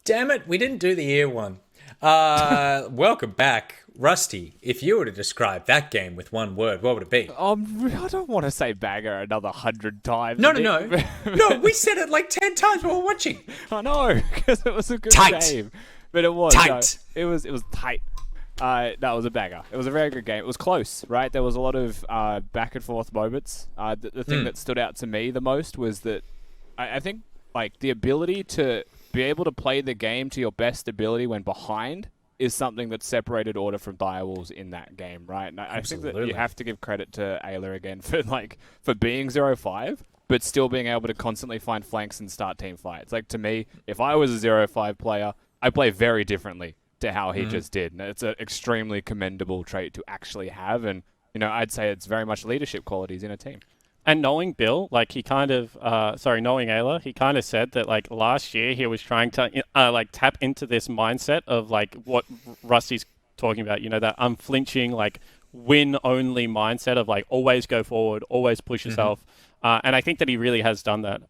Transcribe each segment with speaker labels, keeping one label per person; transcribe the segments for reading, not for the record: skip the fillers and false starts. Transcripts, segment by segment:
Speaker 1: Damn it, we didn't do the ear one. Welcome back. Rusty, if you were to describe that game with one word, what would it be?
Speaker 2: I don't want to say banger another 100 times.
Speaker 1: No. No, we said it like 10 times while we were watching.
Speaker 2: I know, because it was a good
Speaker 1: Tight.
Speaker 2: game. But it was.
Speaker 1: Tight.
Speaker 2: No, it was tight. That was a banger. It was a very good game. It was close, right? There was a lot of back and forth moments. The thing that stood out to me the most was that I think like the ability to be able to play the game to your best ability when behind is something that separated Order from Direwolves in that game, right? And I think that you have to give credit to Ayla again for being 0-5, but still being able to constantly find flanks and start team fights. Like, to me, if I was a 0-5 player, I play very differently to how he just did. And it's an extremely commendable trait to actually have, and I'd say it's very much leadership qualities in a team.
Speaker 3: And knowing Bill, like knowing Ayla, he kind of said that like last year he was trying to tap into this mindset of like what Rusty's talking about, that unflinching, like win-only mindset of like always go forward, always push yourself. And I think that he really has done that.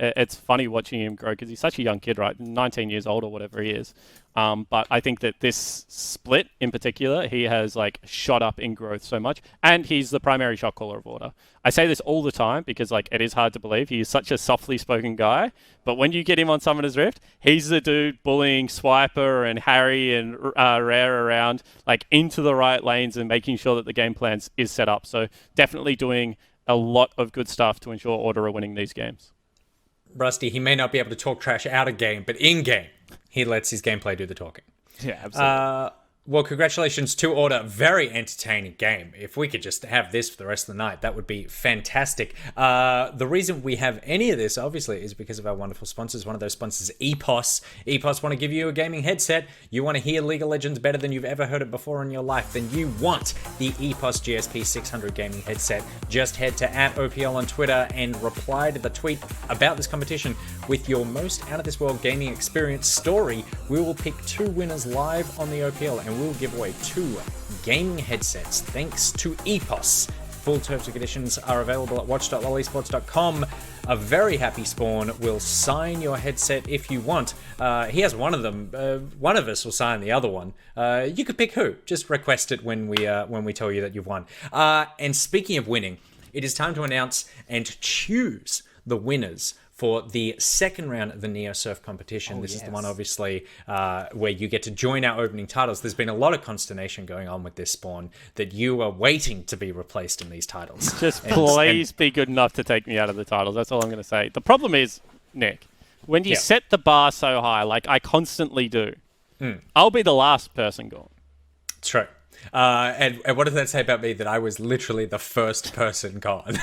Speaker 3: It's funny watching him grow because he's such a young kid, right? 19 years old or whatever he is. But I think that this split in particular, he has like shot up in growth so much. And he's the primary shot caller of Order. I say this all the time because like it is hard to believe. He is such a softly spoken guy. But when you get him on Summoner's Rift, he's the dude bullying Swiper and Harry and Rare around like into the right lanes and making sure that the game plan is set up. So definitely doing a lot of good stuff to ensure Order are winning these games.
Speaker 1: Rusty, he may not be able to talk trash out of game, but in game, he lets his gameplay do the talking.
Speaker 2: Yeah, absolutely.
Speaker 1: Well, congratulations to Order. Very entertaining game. If we could just have this for the rest of the night, that would be fantastic. The reason we have any of this, obviously, is because of our wonderful sponsors. One of those sponsors is EPOS. EPOS want to give you a gaming headset. You want to hear League of Legends better than you've ever heard it before in your life, then you want the EPOS GSP 600 gaming headset. Just head to @OPL on Twitter and reply to the tweet about this competition with your most out-of-this-world gaming experience story. We will pick 2 winners live on the OPL, and we'll give away 2 gaming headsets thanks to EPOS. Full terms and conditions are available at watch.lolesports.com. A very happy Spawn will sign your headset if you want. He has one of them. One of us will sign the other one. You could pick who. Just request it when we tell you that you've won. And speaking of winning, it is time to announce and choose the winners for the second round of the Neo Surf competition. This is the one, obviously, where you get to join our opening titles. There's been a lot of consternation going on with this, Spawn, that you are waiting to be replaced in these titles.
Speaker 3: Just please be good enough to take me out of the titles. That's all I'm going to say. The problem is, Nick, when you set the bar so high, like I constantly do, I'll be the last person gone.
Speaker 1: True. And what does that say about me? That I was literally the first person gone.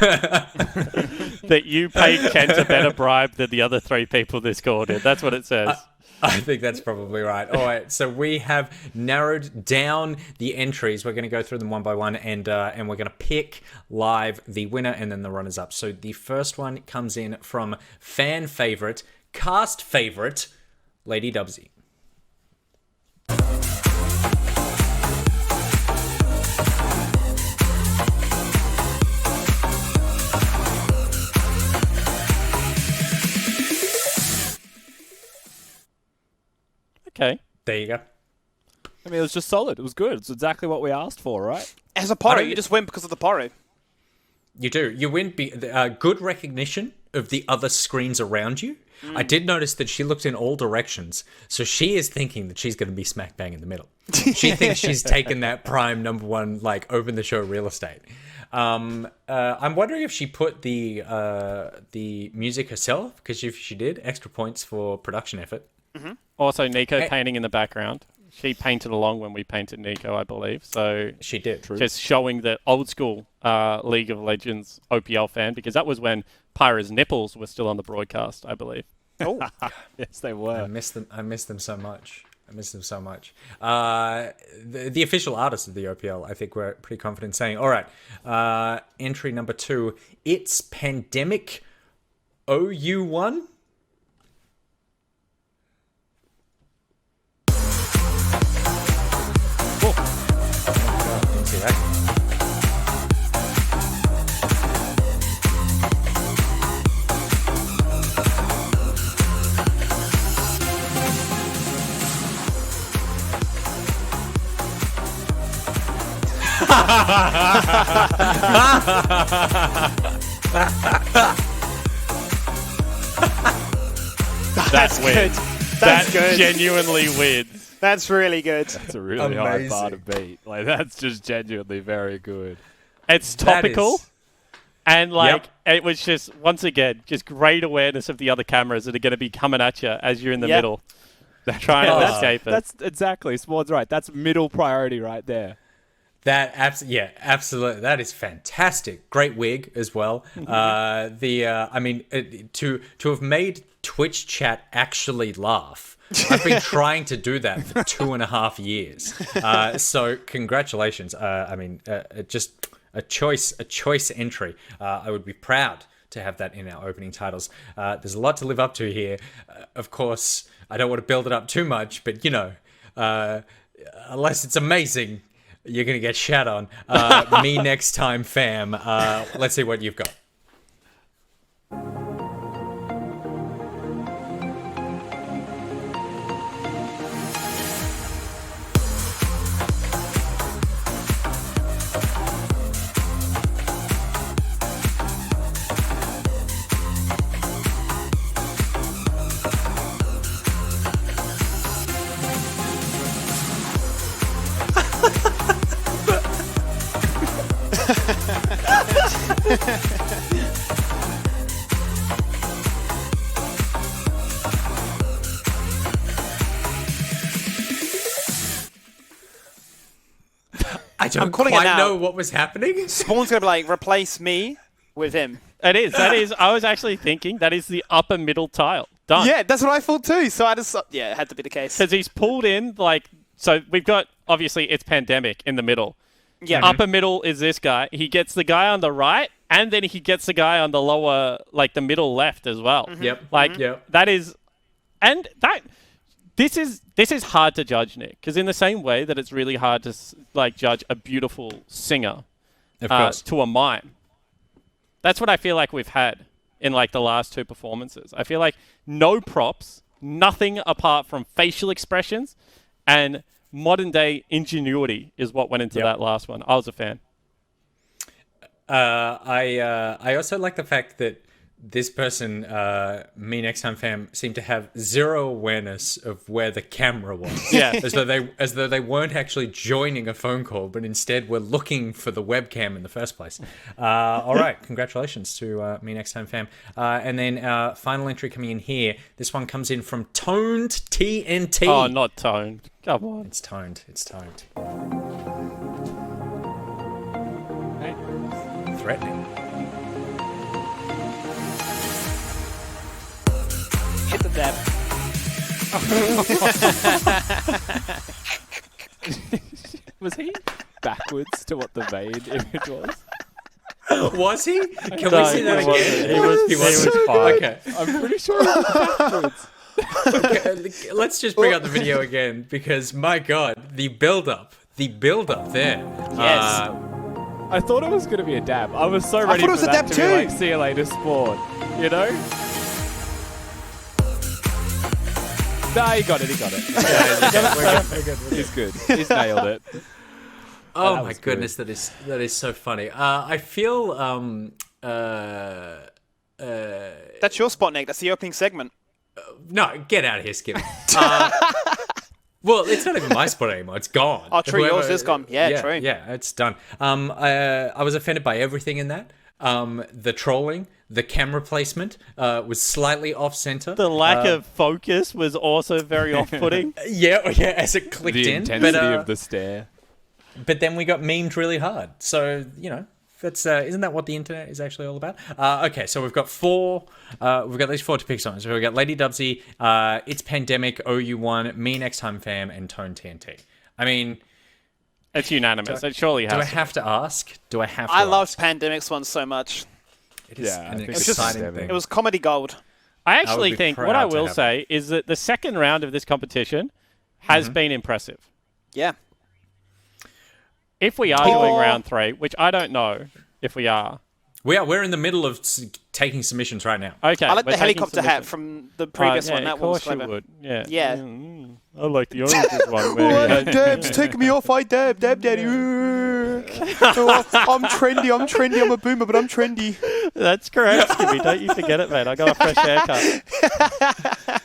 Speaker 3: That you paid Kent a better bribe than the other 3 people this call did. That's what it says.
Speaker 1: I think that's probably right. All right, so we have narrowed down the entries. We're going to go through them one by one, and we're going to pick live the winner and then the runners-up. So the first one comes in from fan favorite, cast favorite, Lady Dubsy.
Speaker 3: Okay.
Speaker 1: There you go.
Speaker 2: I mean, it was just solid. It was good. It's exactly what we asked for, right?
Speaker 4: As a party, you just win because of the party.
Speaker 1: You do. You win good recognition of the other screens around you. I did notice that she looked in all directions, so she is thinking that she's going to be smack bang in the middle. She thinks she's taken that prime number one, like, open the show real estate. I'm wondering if she put the music herself, because if she did, extra points for production effort.
Speaker 3: Mm-hmm. Also, Nico painting in the background. She painted along when we painted Nico, I believe. So
Speaker 1: she did. True.
Speaker 3: Just showing the old school League of Legends OPL fan, because that was when Pyra's nipples were still on the broadcast, I believe.
Speaker 2: Oh, yes, they were.
Speaker 1: I miss them so much. The official artist of the OPL, I think we're pretty confident saying. All right, entry number 2. It's Pandemic OU1.
Speaker 3: That's weird.
Speaker 4: That's
Speaker 3: That
Speaker 4: good.
Speaker 3: genuinely weird.
Speaker 4: That's really good.
Speaker 2: It's a really hard bar to beat. Like, that's just genuinely very good.
Speaker 3: It's topical. And, like, it was just, once again, just great awareness of the other cameras that are going to be coming at you as you're in the middle. They're trying to escape it.
Speaker 2: That's exactly. Spawn's right. That's middle priority right there.
Speaker 1: Absolutely. That is fantastic. Great wig as well. I mean, to have made Twitch chat actually laugh. I've been trying to do that for 2.5 years. So congratulations. I mean, just a choice entry. I would be proud to have that in our opening titles. There's a lot to live up to here. Of course, I don't want to build it up too much, but you know, unless it's amazing, you're going to get shat on. Me next time, fam. Let's see what you've got. I don't
Speaker 4: calling it
Speaker 1: quite
Speaker 4: now.
Speaker 1: know what was happening.
Speaker 4: Spawn's going to be like, replace me with him.
Speaker 3: That is. I was actually thinking that is the upper middle tile. Done.
Speaker 4: Yeah, that's what I thought too. So I just, it had to be the case.
Speaker 3: Because he's pulled in, like, so we've got, obviously, it's pandemic in the middle.
Speaker 4: Yeah.
Speaker 3: Upper middle is this guy. He gets the guy on the right, and then he gets the guy on the lower, like, the middle left as well.
Speaker 1: Yep.
Speaker 3: Like, that is, and that, this is hard to judge, Nick, because in the same way that it's really hard to, like, judge a beautiful singer
Speaker 1: Of course.
Speaker 3: to a mime. That's what I feel like we've had in, like, the last two performances. I feel like no props, nothing apart from facial expressions, and modern-day ingenuity is what went into that last one. I was a fan.
Speaker 1: I also like the fact that this person, me next time fam, seemed to have zero awareness of where the camera was.
Speaker 3: Yeah.
Speaker 1: as though they weren't actually joining a phone call, but instead were looking for the webcam in the first place. All right, congratulations to me next time fam. And then our final entry coming in here. This one comes in from Toned TNT.
Speaker 3: Oh, not toned. Come on.
Speaker 1: It's toned. It's toned. Threatening.
Speaker 4: Hit the dab.
Speaker 2: Was he backwards to what the main image was?
Speaker 1: Was he? Can
Speaker 3: No,
Speaker 1: we see that
Speaker 3: he wasn't.
Speaker 1: again?
Speaker 3: He was fine.
Speaker 1: Okay.
Speaker 2: I'm pretty sure it was backwards.
Speaker 1: Okay, let's just bring up the video again because my god, the build up there.
Speaker 4: Yes.
Speaker 2: I thought it was going to be a dab. I was so ready
Speaker 4: thought it
Speaker 2: for
Speaker 4: was a
Speaker 2: that
Speaker 4: dab
Speaker 2: to
Speaker 4: too.
Speaker 2: be like, see you later, Spawn. You know? Nah, he got it.
Speaker 1: We're good.
Speaker 2: He's good. He's nailed it.
Speaker 1: Oh
Speaker 2: That
Speaker 1: my
Speaker 2: was
Speaker 1: goodness, that is so funny. I feel
Speaker 4: That's your spot, Nick. That's the opening segment.
Speaker 1: no, get out of here, Skip. Well, it's not even my spot anymore. It's gone.
Speaker 4: Oh, true. Yours is gone. Yeah, true.
Speaker 1: Yeah, it's done. I was offended by everything in that. The trolling, the camera placement was slightly off center.
Speaker 3: The lack of focus was also very off-putting.
Speaker 1: Yeah, as it clicked
Speaker 2: The
Speaker 1: in.
Speaker 2: intensity
Speaker 1: but,
Speaker 2: of the stare.
Speaker 1: But then we got memed really hard. So, you know, that's isn't that what the internet is actually all about? Okay, so we've got four. We've got these four to pick on. So we've got Lady Dubsy, It's Pandemic, OU1, Me Next Time Fam, and Tone TNT. I mean,
Speaker 3: It's unanimous. It surely has
Speaker 1: do I
Speaker 3: to be.
Speaker 1: have to ask? Do I have to
Speaker 4: I loved
Speaker 1: ask?
Speaker 4: Pandemic's one so much.
Speaker 1: It is
Speaker 2: Yeah, I
Speaker 1: an
Speaker 2: think
Speaker 4: it's
Speaker 1: exciting
Speaker 2: just-
Speaker 1: thing.
Speaker 4: It was comedy gold.
Speaker 3: I
Speaker 1: I
Speaker 3: actually
Speaker 1: would be
Speaker 3: think what
Speaker 1: proud
Speaker 3: I
Speaker 1: to
Speaker 3: will
Speaker 1: have
Speaker 3: say is that the second round of this competition has been impressive.
Speaker 4: Yeah.
Speaker 3: If we are doing round 3, which I don't know if we are.
Speaker 1: We're in the middle of taking submissions right now.
Speaker 3: Okay.
Speaker 4: I like
Speaker 3: we're
Speaker 4: the
Speaker 3: taking
Speaker 4: helicopter hat
Speaker 3: submissions.
Speaker 4: from the previous
Speaker 3: yeah,
Speaker 4: one. That
Speaker 3: of
Speaker 4: one was
Speaker 3: course you
Speaker 4: clever.
Speaker 3: would. Yeah.
Speaker 4: Yeah.
Speaker 3: I like the oranges one. Where
Speaker 4: Dab's taking me off. I dab, daddy.
Speaker 5: I'm trendy, I'm a boomer, but I'm trendy.
Speaker 3: That's correct, Skippy. Don't you forget it, mate. I got a fresh haircut.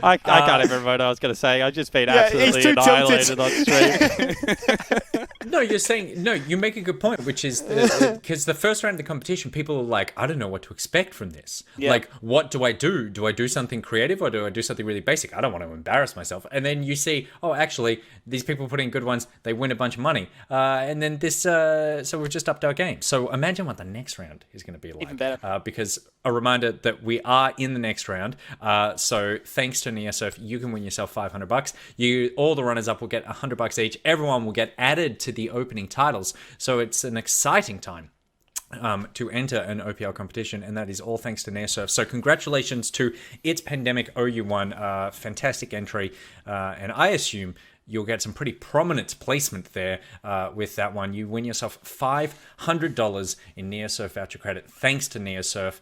Speaker 3: I can't even remember what I was going to say. I've just been absolutely annihilated on stream.
Speaker 1: No, you make a good point, which is because the first round of the competition, people are like, I don't know what to expect from this.
Speaker 4: Yeah.
Speaker 1: Like, what do I do? Do I do something creative or do I do something really basic? I don't want to embarrass myself. And then you see, oh, actually, these people put in good ones, they win a bunch of money. And then this, so we've just upped our game. So imagine what the next round is going to be like.
Speaker 4: Even better.
Speaker 1: Because a reminder that we are in the next round. So thanks to NeoSurf, you can win yourself $500. All the runners up will get $100 each. Everyone will get added to the opening titles. So it's an exciting time to enter an OPL competition, and that is all thanks to NeoSurf. So congratulations to It's Pandemic OU1. Fantastic entry. And I assume you'll get some pretty prominent placement there with that one. You win yourself $500 in NeoSurf voucher credit, thanks to NeoSurf,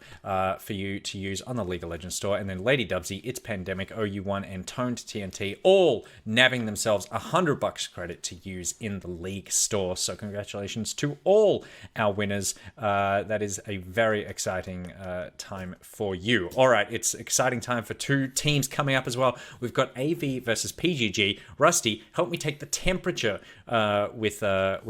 Speaker 1: for you to use on the League of Legends store. And then Lady Dubsy, It's Pandemic, OU1, and Toned TNT, all nabbing themselves $100 credit to use in the League store. So congratulations to all our winners. That is a very exciting time for you. All right, it's exciting time for two teams coming up as well. We've got AV versus PGG. Rusty, help me take the temperature with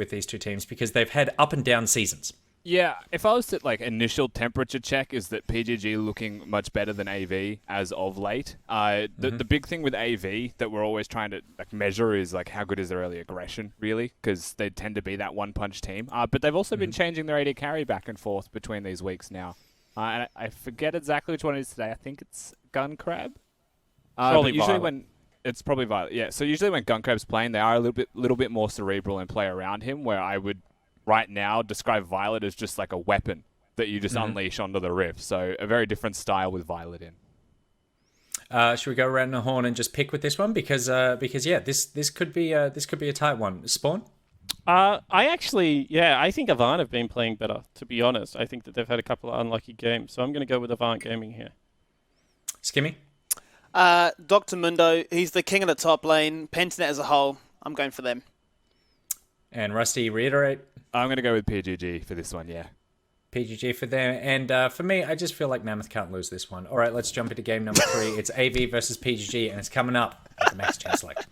Speaker 1: these two teams, because they've had up and down seasons.
Speaker 2: Yeah, if I was to initial temperature check, is that PGG looking much better than AV as of late. The big thing with AV that we're always trying to measure is how good is their early aggression, really, because they tend to be that one-punch team. But they've also been changing their AD carry back and forth between these weeks now. And I forget exactly which one it is today. I think it's Gun Crab.
Speaker 3: Probably
Speaker 2: usually
Speaker 3: Violet.
Speaker 2: when it's probably Violet. Yeah. So usually when Gun Crab's playing, they are a little bit more cerebral and play around him. Where I would right now describe Violet as just like a weapon that you just unleash onto the Rift. So a very different style with Violet in.
Speaker 1: Should we go around the horn and just pick with this one? Because this could be a tight one. Spawn?
Speaker 3: I think Avant have been playing better, to be honest. I think that they've had a couple of unlucky games. So I'm going to go with Avant Gaming here.
Speaker 1: Skimmy?
Speaker 4: Dr. Mundo, he's the king of the top lane. Pentanet as a whole, I'm going for them.
Speaker 1: And Rusty, reiterate?
Speaker 2: I'm going to go with PGG for this one, yeah.
Speaker 1: PGG for them. And for me, I just feel like Mammoth can't lose this one. All right, let's jump into game number 3. It's AV versus PGG, and it's coming up at the Max Chance Select.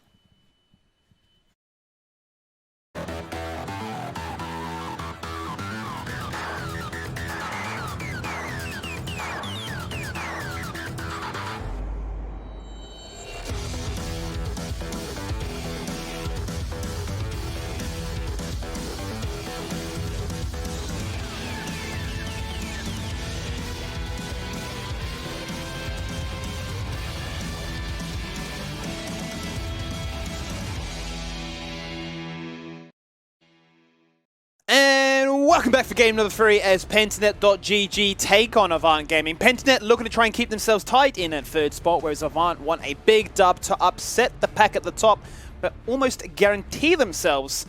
Speaker 4: Welcome back for game number 3 as Pentanet.gg take on Avant Gaming. Pentanet looking to try and keep themselves tight in at 3rd spot, whereas Avant want a big dub to upset the pack at the top, but almost guarantee themselves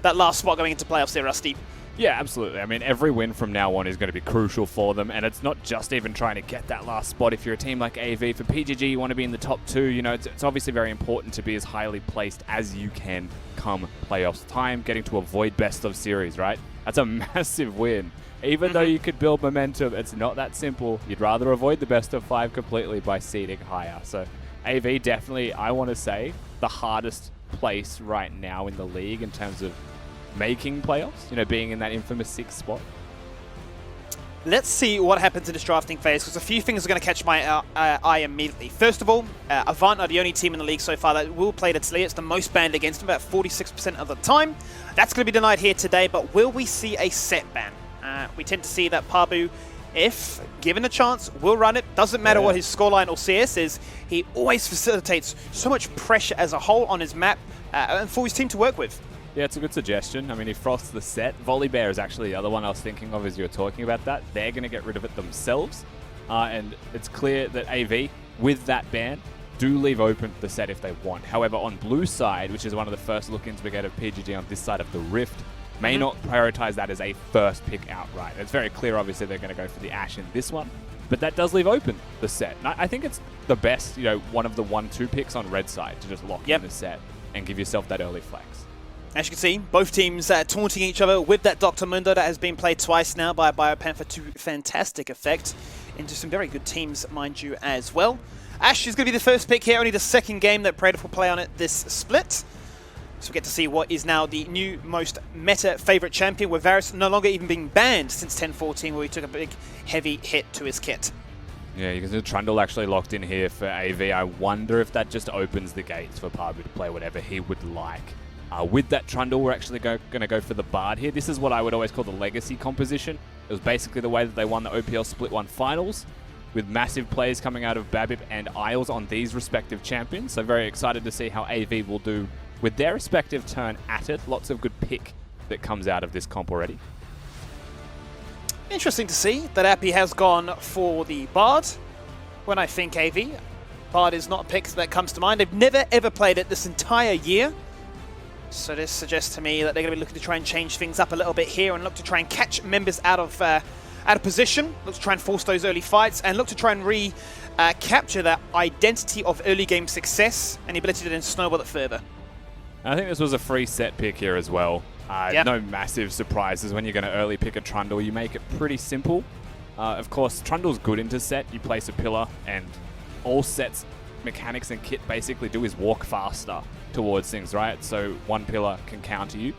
Speaker 4: that last spot going into playoffs there, Rusty.
Speaker 2: Yeah, absolutely. I mean, every win from now on is going to be crucial for them, and it's not just even trying to get that last spot. If you're a team like AV, for PGG, you want to be in the top 2. You know, it's obviously very important to be as highly placed as you can come playoffs time, getting to avoid best of series, right? That's a massive win. Even though you could build momentum, it's not that simple. You'd rather avoid the best of 5 completely by seeding higher. So AV definitely, I want to say, the hardest place right now in the league in terms of making playoffs, you know, being in that infamous 6th spot.
Speaker 4: Let's see what happens in this drafting phase, because a few things are going to catch my eye immediately. First of all, Avant are the only team in the league so far that will play its lead. It's the most banned against them, about 46% of the time. That's going to be denied here today, but will we see a set ban? We tend to see that Pabu, if given a chance, will run it. Doesn't matter what his scoreline or CS is. He always facilitates so much pressure as a whole on his map and for his team to work with.
Speaker 2: Yeah, it's a good suggestion. I mean, he frosts the set. Volley Bear is actually the other one I was thinking of as you were talking about that. They're going to get rid of it themselves. And it's clear that AV, with that ban, do leave open the set if they want. However, on blue side, which is one of the first look-ins we get of PGG on this side of the Rift, may not prioritize that as a first pick outright. It's very clear, obviously, they're going to go for the Ashe in this one. But that does leave open the set. And I think it's the best, you know, one of the 1-2 picks on red side to just lock in the set and give yourself that early flex.
Speaker 4: As you can see, both teams taunting each other with that Dr. Mundo that has been played twice now by Biopanther to fantastic effect into some very good teams, mind you, as well. Ash is going to be the first pick here, only the second game that Predator will play on it this split. So we get to see what is now the new most meta favorite champion, with Varus no longer even being banned since 10-14, where he took a big heavy hit to his kit.
Speaker 2: Yeah, you can see Trundle actually locked in here for AV. I wonder if that just opens the gates for Parbu to play whatever he would like. With that Trundle, we're actually going to go for the Bard here. This is what I would always call the legacy composition. It was basically the way that they won the OPL Split 1 finals, with massive plays coming out of Babip and Isles on these respective champions. So very excited to see how AV will do with their respective turn at it. Lots of good pick that comes out of this comp already.
Speaker 4: Interesting to see that Appy has gone for the Bard. When I think AV, Bard is not a pick that comes to mind. They've never ever played it this entire year. So this suggests to me that they're going to be looking to try and change things up a little bit here and look to try and catch members out of position, look to try and force those early fights, and look to try and capture that identity of early game success and the ability to then snowball it further.
Speaker 2: I think this was a free set pick here as well.
Speaker 4: Yep.
Speaker 2: No massive surprises when you're going to early pick a Trundle. You make it pretty simple. Of course, Trundle's good into set. You place a pillar, and all sets mechanics and kit basically do is walk faster towards things, right? So one pillar can counter you.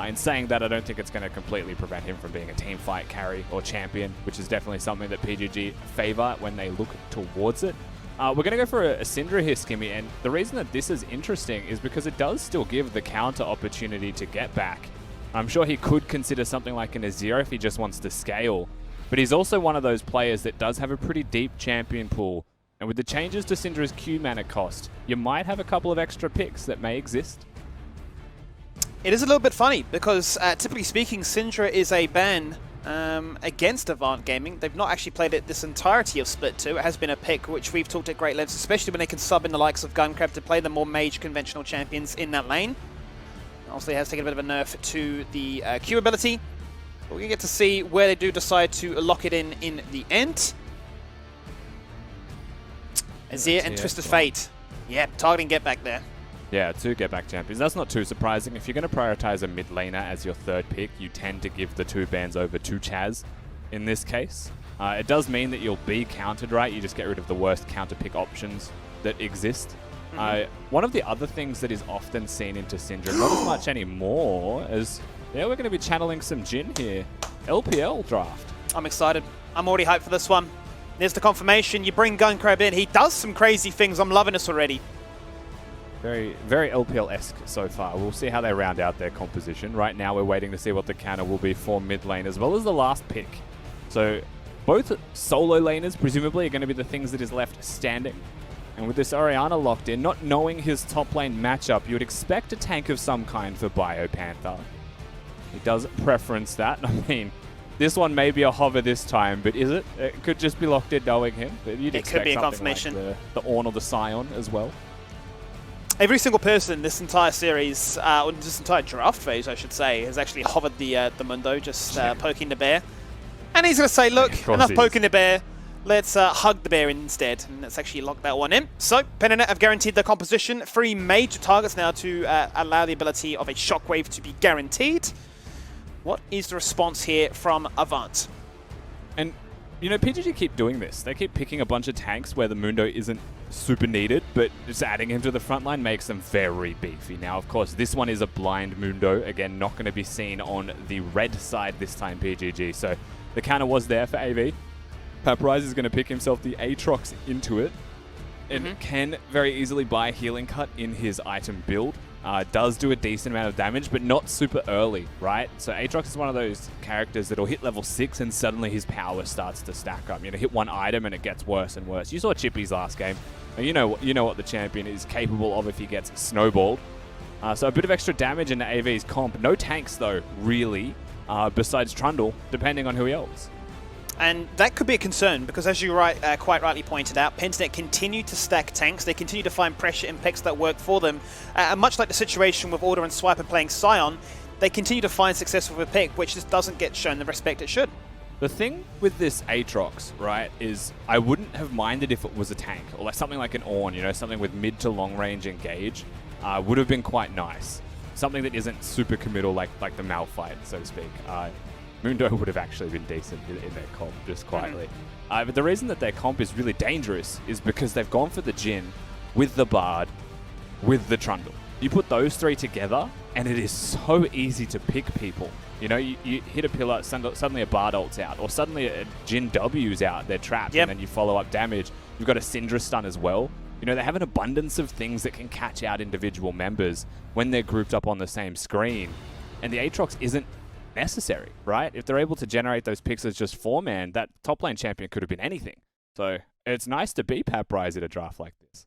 Speaker 2: In saying that, I don't think it's going to completely prevent him from being a team fight carry or champion, which is definitely something that PGG favor when they look towards it. We're going to go for a Syndra here, Skimmy, and the reason that this is interesting is because it does still give the counter opportunity to get back. I'm sure he could consider something like an Azir if he just wants to scale, but he's also one of those players that does have a pretty deep champion pool, and with the changes to Syndra's Q mana cost, you might have a couple of extra picks that may exist.
Speaker 4: It is a little bit funny because typically speaking, Syndra is a ban against Avant Gaming. They've not actually played it this entirety of Split 2. It has been a pick which we've talked at great lengths, especially when they can sub in the likes of Guncrab to play the more mage conventional champions in that lane. Obviously, it has taken a bit of a nerf to the Q ability. But we get to see where they do decide to lock it in the end. Azir and Twisted Fate. Yep, targeting get back there.
Speaker 2: Yeah, 2 get back champions. That's not too surprising. If you're going to prioritize a mid laner as your third pick, you tend to give the 2 bans over to Chaz in this case. It does mean that you'll be countered, right? You just get rid of the worst counter pick options that exist. One of the other things that is often seen into Syndra, not as much anymore, is we're going to be channeling some Jhin here. LPL draft.
Speaker 4: I'm excited. I'm already hyped for this one. There's the confirmation. You bring Guncrab in. He does some crazy things. I'm loving this already.
Speaker 2: Very, very LPL-esque so far. We'll see how they round out their composition. Right now, we're waiting to see what the counter will be for mid lane, as well as the last pick. So, both solo laners, presumably, are going to be the things that is left standing. And with this Orianna locked in, not knowing his top lane matchup, you would expect a tank of some kind for Biopanther. He does preference that. I mean, this one may be a hover this time, but is it? It could just be locked in knowing him. But you'd expect
Speaker 4: could be a
Speaker 2: something
Speaker 4: confirmation.
Speaker 2: like the Ornn or the Scion as well.
Speaker 4: Every single person this entire series, or this entire draft phase, I should say, has actually hovered the Mundo, just poking the bear. And he's going to say, look, enough poking the bear. Let's hug the bear instead. And let's actually lock that one in. So, Pen have guaranteed the composition. 3 major targets now to allow the ability of a shockwave to be guaranteed. What is the response here from Avant?
Speaker 2: And, you know, PGG keep doing this. They keep picking a bunch of tanks where the Mundo isn't super needed, but just adding him to the front line makes them very beefy. Now, of course, this one is a blind Mundo. Again, not going to be seen on the red side this time, PGG. So the counter was there for AV. Paprise is going to pick himself the Aatrox into it. And can very easily buy Healing Cut in his item build. Does do a decent amount of damage, but not super early, right? So Aatrox is one of those characters that'll hit level 6 and suddenly his power starts to stack up. You know, hit one item and it gets worse and worse. You saw Chippy's last game. You know what the champion is capable of if he gets snowballed. So a bit of extra damage into AV's comp. No tanks though, really, besides Trundle, depending on who he else.
Speaker 4: And that could be a concern because, as you quite rightly pointed out, Pentanet continue to stack tanks. They continue to find pressure impacts that work for them. And much like the situation with Order and Swiper playing Scion, they continue to find success with a pick, which just doesn't get shown the respect it should.
Speaker 2: The thing with this Aatrox, right, is I wouldn't have minded if it was a tank, or like something like an Ornn, you know, something with mid to long range engage, would have been quite nice. something that isn't super committal like the Malphite, so to speak. Mundo would have actually been decent in their comp, just quietly. But the reason that their comp is really dangerous is because they've gone for the Jhin with the Bard, with the Trundle. You put those three together, and it is so easy to pick people. You know, you hit a pillar, suddenly a Bard ult's out, or suddenly a Jhin W's out, they're trapped, and then you follow up damage. You've got a Syndra stun as well. You know, they have an abundance of things that can catch out individual members when they're grouped up on the same screen. And the Aatrox isn't necessary, right? If they're able to generate those picks as just 4-man, that top lane champion could have been anything. So it's nice to be Pat Bryce at a draft like this.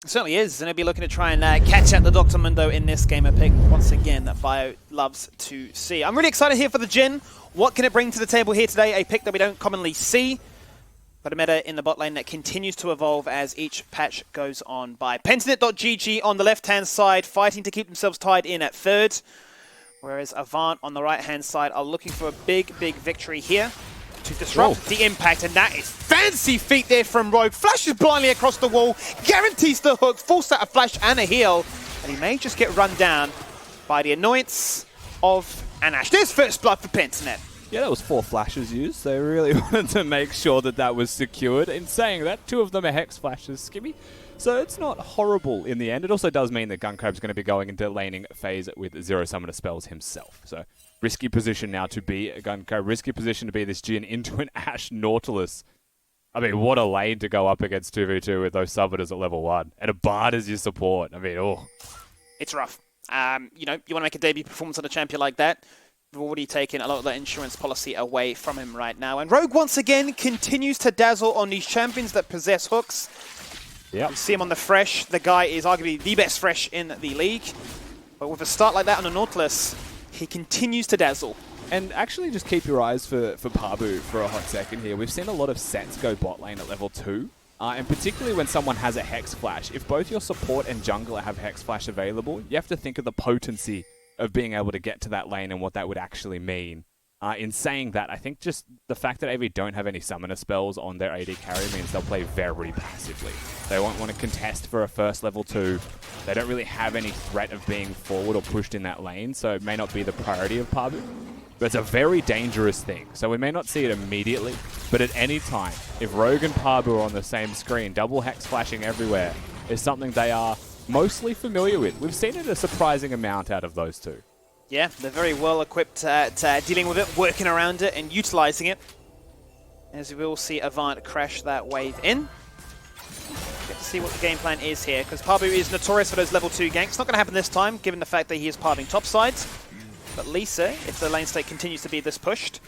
Speaker 4: It certainly is, and he'll be looking to try and catch out the Dr. Mundo in this game. A pick, once again, that Bio loves to see. I'm really excited here for the Jhin. What can it bring to the table here today? A pick that we don't commonly see, but a meta in the bot lane that continues to evolve as each patch goes on by. Pentanet.gg on the left-hand side, fighting to keep themselves tied in at third, whereas Avant on the right-hand side are looking for a big, big victory here to disrupt the impact, and that is fancy feet there from Rogue. Flashes blindly across the wall, guarantees the hook, full set of flash and a heal, and he may just get run down by the annoyance of Anash. There's first blood for Pentanet.
Speaker 2: Yeah, that was 4 flashes used. They really wanted to make sure that that was secured. In saying that, 2 of them are Hex flashes, Skimmy. So it's not horrible in the end. It also does mean that Guncrab's going to be going into laning phase with 0 summoner spells himself. So risky position now to be a Guncrab, risky position to be this Jhin into an Ashe Nautilus. I mean, what a lane to go up against 2v2 with those summoners at level 1. And a Bard as your support. I mean,
Speaker 4: It's rough. You know, you want to make a debut performance on a champion like that. We've already taken a lot of the insurance policy away from him right now. And Rogue, once again, continues to dazzle on these champions that possess hooks.
Speaker 2: Yep.
Speaker 4: You see him on the Fresh. The guy is arguably the best Fresh in the league. But with a start like that on the Nautilus, he continues to dazzle.
Speaker 2: And actually just keep your eyes for Pabu for a hot second here. We've seen a lot of sets go bot lane at level 2. And particularly when someone has a Hex Flash. If both your support and jungler have Hex Flash available, you have to think of the potency of being able to get to that lane and what that would actually mean. In saying that, I think just the fact that AV don't have any summoner spells on their AD carry means they'll play very passively. They won't want to contest for a first level 2. They don't really have any threat of being forward or pushed in that lane, so it may not be the priority of Pabu. But it's a very dangerous thing, so we may not see it immediately, but at any time, if Rogue and Pabu are on the same screen, double Hex flashing everywhere is something they are mostly familiar with. We've seen it a surprising amount out of those two.
Speaker 4: Yeah, they're very well equipped at dealing with it, working around it, and utilizing it. As we will see Avant crash that wave in. Get to see what the game plan is here, because Pabu is notorious for those level 2 ganks. Not going to happen this time, given the fact that he is parting top sides. But Lisa, if the lane state continues to be this pushed,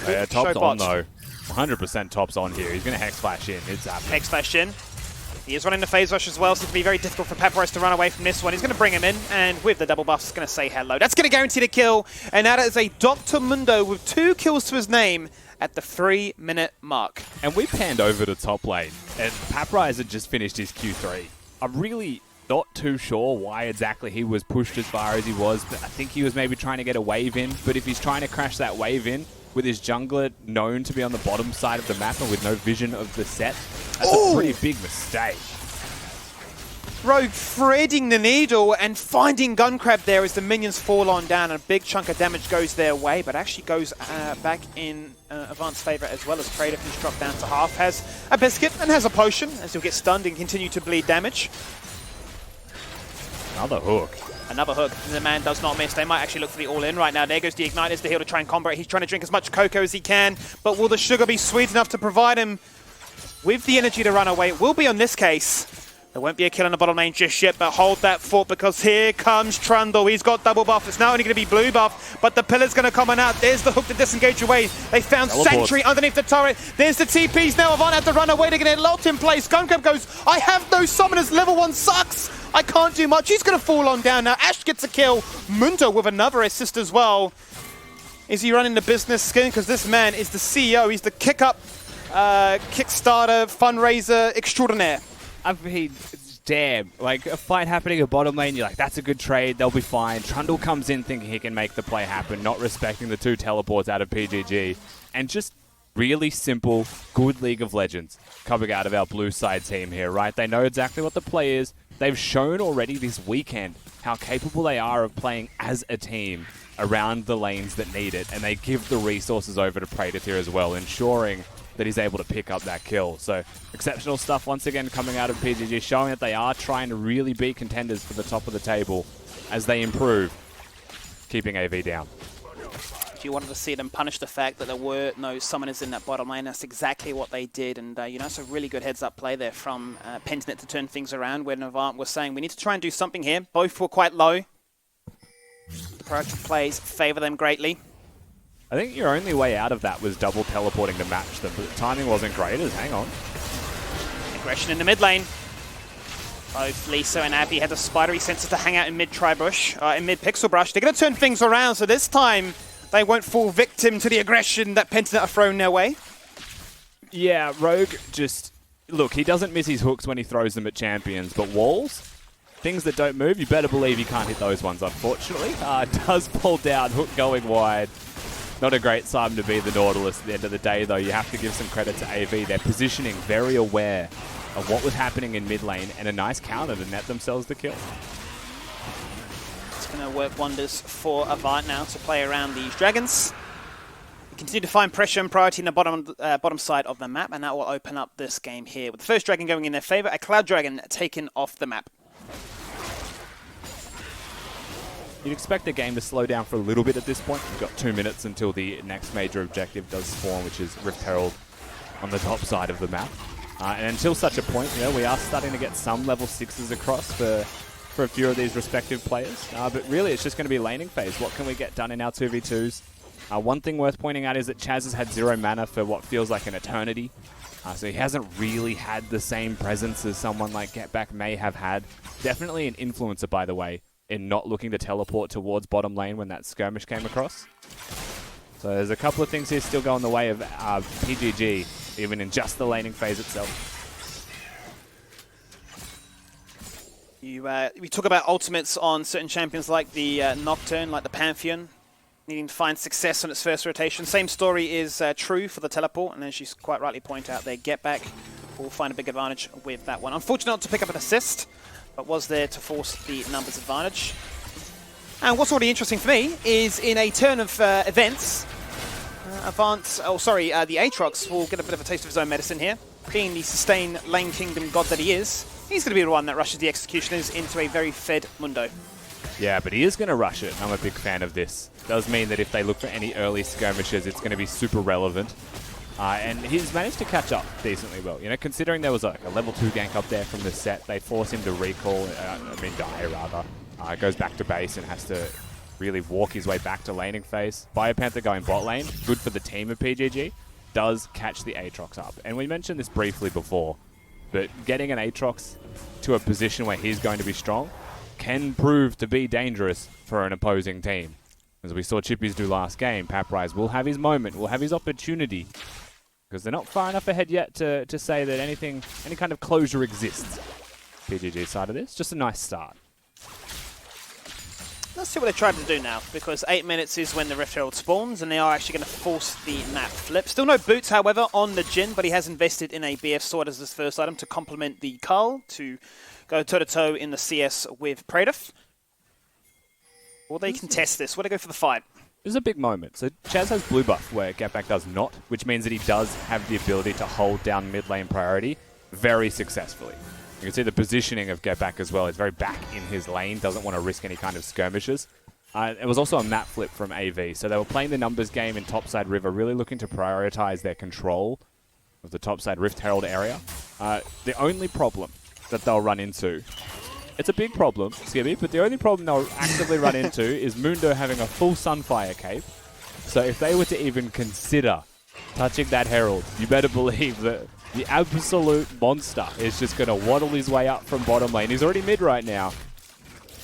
Speaker 2: yeah, top's on though. 100% top's on here. He's going to Hex Flash in. It's happening.
Speaker 4: Hex Flash in. He is running the phase rush as well, so it's going to be very difficult for Papyrus to run away from this one. He's going to bring him in, and with the double buff, he's going to say hello. That's going to guarantee the kill, and that is a Dr. Mundo with 2 kills to his name at the 3-minute mark.
Speaker 2: And we panned over to top lane, and Papyrus had just finished his Q3. I'm really not too sure why exactly he was pushed as far as he was, but I think he was maybe trying to get a wave in, but if he's trying to crash that wave in, with his jungler known to be on the bottom side of the map and with no vision of the set, that's a pretty big mistake.
Speaker 4: Rogue threading the needle and finding Guncrab there as the minions fall on down, and a big chunk of damage goes their way, but actually goes back in Avant's favor as well, as Trader, who's dropped down to half, has a biscuit and has a potion, as he'll get stunned and continue to bleed damage.
Speaker 2: Another hook.
Speaker 4: Another hook, and the man does not miss. They might actually look for the all-in right now. There goes the Ignite as the heal to try and combo it. He's trying to drink as much cocoa as he can, but will the sugar be sweet enough to provide him with the energy to run away? It will be on this case. There won't be a kill in the bottom lane just yet, but hold that fort, because here comes Trundle. He's got double buff. It's now only going to be blue buff, but the pillar's going to come on out. There's the hook to disengage away. They found Sentry underneath the turret. There's the TPs now. Avant had to run away to get it locked in place. Guncrab goes, I have no summoners. Level 1 sucks. I can't do much. He's going to fall on down now. Ashe gets a kill. Mundo with another assist as well. Is he running the business skin? Because this man is the CEO. He's the kick-up, Kickstarter, fundraiser extraordinaire.
Speaker 2: I mean, damn. Like, a fight happening at bottom lane, you're like, that's a good trade, they'll be fine. Trundle comes in thinking he can make the play happen, not respecting the 2 teleports out of PGG. And just really simple, good League of Legends coming out of our blue side team here, right? They know exactly what the play is. They've shown already this weekend how capable they are of playing as a team around the lanes that need it, and they give the resources over to Predator as well, ensuring that he's able to pick up that kill. So exceptional stuff once again coming out of PGG, showing that they are trying to really be contenders for the top of the table as they improve, keeping AV down.
Speaker 4: If you wanted to see them punish the fact that there were no summoners in that bottom lane, that's exactly what they did. And, it's a really good heads-up play there from Pentanet to turn things around, when Avant was saying, we need to try and do something here. Both were quite low. The proactive plays favour them greatly.
Speaker 2: I think your only way out of that was double teleporting to match them, but the timing wasn't great. Hang on.
Speaker 4: Aggression in the mid lane. Both Lisa and Abby had the spidery senses to hang out in mid-tri-bush, in mid-pixel brush. They're going to turn things around, so this time they won't fall victim to the aggression that Pentanet are thrown their way.
Speaker 2: Yeah, Rogue just... Look, he doesn't miss his hooks when he throws them at champions, but walls, things that don't move, you better believe you can't hit those ones, unfortunately. Does pull down, hook going wide. Not a great time to be the Nautilus at the end of the day, though. You have to give some credit to AV. They're positioning, very aware of what was happening in mid lane, and a nice counter to net themselves the kill.
Speaker 4: It's going to work wonders for Avant now to play around these dragons. We continue to find pressure and priority in the bottom side of the map, and that will open up this game here. With the first dragon going in their favor, a Cloud Dragon taken off the map.
Speaker 2: You'd expect the game to slow down for a little bit at this point. We've got 2 minutes until the next major objective does spawn, which is Rift Herald on the top side of the map. And until such a point, we are starting to get some level 6s across for a few of these respective players. But really, it's just going to be laning phase. What can we get done in our 2v2s? One thing worth pointing out is that Chaz has had 0 mana for what feels like an eternity. So he hasn't really had the same presence as someone like Getback may have had. Definitely an influencer, by the way, in not looking to teleport towards bottom lane when that skirmish came across. So there's a couple of things here still going the way of PGG, even in just the laning phase itself.
Speaker 4: We talk about ultimates on certain champions like the Nocturne, like the Pantheon, needing to find success on its first rotation. Same story is true for the teleport, and as you quite rightly point out there, Getback will find a big advantage with that one. Unfortunate not to pick up an assist, but was there to force the numbers advantage. And what's already interesting for me is in a turn of events, the Aatrox will get a bit of a taste of his own medicine here. Being the sustained lane kingdom god that he is, he's going to be the one that rushes the Executioners into a very fed Mundo.
Speaker 2: Yeah, but he is going to rush it. I'm a big fan of this. Does mean that if they look for any early skirmishes, it's going to be super relevant. And he's managed to catch up decently well. Considering there was a level 2 gank up there from the set, they force him to recall, die rather. Goes back to base and has to really walk his way back to laning phase. Biopanther going bot lane, good for the team of PGG, does catch the Aatrox up. And we mentioned this briefly before, but getting an Aatrox to a position where he's going to be strong can prove to be dangerous for an opposing team. As we saw Chippies do last game, Paprise will have his moment, will have his opportunity, because they're not far enough ahead yet to say that any kind of closure exists. PGG side of this, just a nice start.
Speaker 4: Let's see what they try to do now, because 8 minutes is when the Rift Herald spawns, and they are actually going to force the map flip. Still no boots, however, on the Jhin, but he has invested in a BF sword as his first item to complement the Carl, to go toe-to-toe in the CS with Praetor. Will they contest this? Will they go for the fight?
Speaker 2: This is a big moment. So Chaz has blue buff, where Getback does not, which means that he does have the ability to hold down mid lane priority very successfully. You can see the positioning of Getback as well. He's very back in his lane, doesn't want to risk any kind of skirmishes. It was also a map flip from AV, so they were playing the numbers game in topside River, really looking to prioritize their control of the topside Rift Herald area. The only problem that they'll run into, it's a big problem, Skibby, but the only problem they'll actively run into is Mundo having a full Sunfire cape. So if they were to even consider touching that Herald, you better believe that the absolute monster is just going to waddle his way up from bottom lane. He's already mid right now.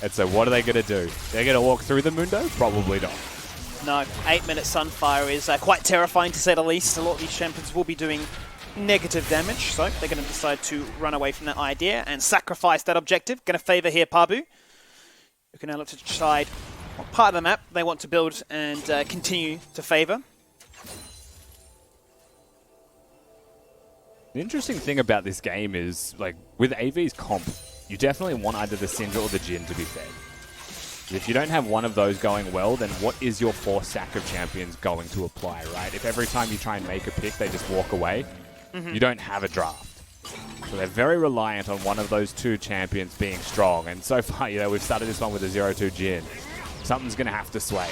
Speaker 2: And so what are they going to do? They're going to walk through the Mundo? Probably not.
Speaker 4: No, 8-minute Sunfire is quite terrifying to say the least. A lot of these champions will be doing negative damage, so they're going to decide to run away from that idea and sacrifice that objective. Going to favour here Pabu, who can now look to decide what part of the map they want to build and continue to favour.
Speaker 2: The interesting thing about this game is, like, with AV's comp, you definitely want either the Syndra or the Jhin to be fed. If you don't have one of those going well, then what is your forced sack of champions going to apply, right? If every time you try and make a pick, they just walk away, you don't have a draft. So they're very reliant on one of those two champions being strong. And so far, you know, we've started this one with a 0-2 Jin. Something's going to have to sway.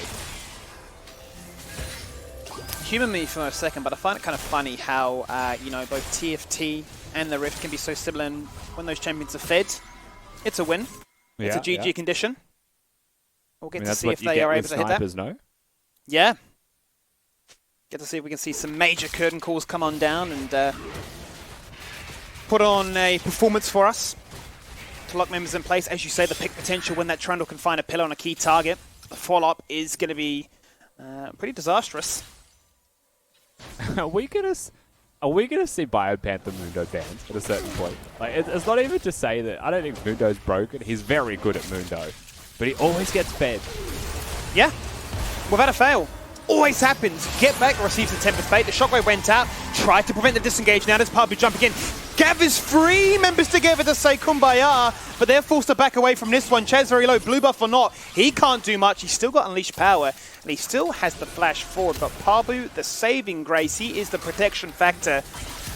Speaker 4: Humour me for a second, but I find it kind of funny how, you know, both TFT and the Rift can be so similar, and when those champions are fed, it's a win. It's a GG condition. We'll get to see if they are able to hit that.
Speaker 2: No?
Speaker 4: Yeah. Get to see if we can see some major curtain calls come on down and put on a performance for us to lock members in place. As you say, the pick potential when that Trundle can find a pillar on a key target. The follow-up is going to be pretty disastrous.
Speaker 2: Are we gonna see Biopanther Mundo banned at a certain point? Like, it's not even to say that I don't think Mundo's broken. He's very good at Mundo, but he always gets fed.
Speaker 4: Yeah, without a fail. Always happens. Get back, receives the Tempest Fate. The Shockwave went out, tried to prevent the disengage. Now does Parbu jump again. Gathers 3 members together to say Kumbaya, but they're forced to back away from this one. Chaz very low, blue buff or not. He can't do much. He's still got Unleashed Power, and he still has the flash forward. But Parbu, the saving grace, he is the protection factor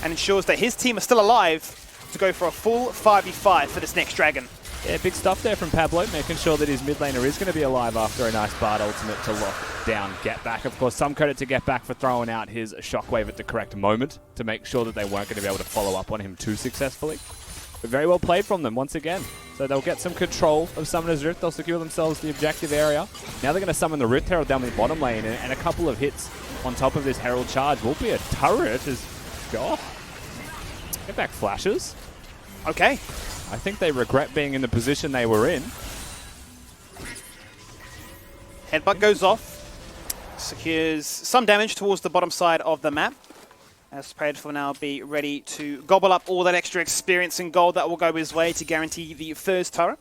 Speaker 4: and ensures that his team are still alive to go for a full 5v5 for this next Dragon.
Speaker 2: Yeah, big stuff there from Pablo, making sure that his mid laner is going to be alive after a nice Bard ultimate to lock down Get Back. Of course, some credit to Get Back for throwing out his Shockwave at the correct moment to make sure that they weren't going to be able to follow up on him too successfully. But very well played from them once again. So they'll get some control of Summoner's Rift. They'll secure themselves the objective area. Now they're going to summon the Rift Herald down the bottom lane, and a couple of hits on top of this Herald charge will be a turret. God. Get Back flashes.
Speaker 4: Okay.
Speaker 2: I think they regret being in the position they were in.
Speaker 4: Headbutt goes off. Secures some damage towards the bottom side of the map. As Predator will now be ready to gobble up all that extra experience and gold that will go his way to guarantee the first turret.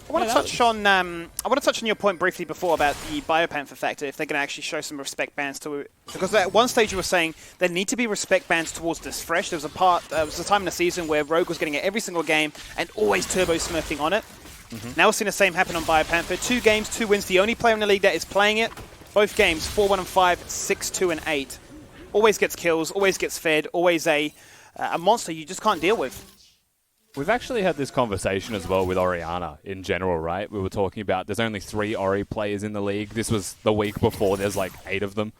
Speaker 4: I want to touch on your point briefly before about the Biopanther factor, if they're going to actually show some respect bans to it. Because at one stage you were saying there need to be respect bans towards this fresh. There was a time in the season where Rogue was getting it every single game and always turbo smurfing on it. Now we're seeing the same happen on Biopanther. 2 games, 2 wins. The only player in the league that is playing it. Both games, 4-1 and 5, 6-2 and 8. Always gets kills, always gets fed, always a monster you just can't deal with.
Speaker 2: We've actually had this conversation as well with Orianna in general, right? We were talking about there's only 3 Ori players in the league. This was the week before. There's like 8 of them.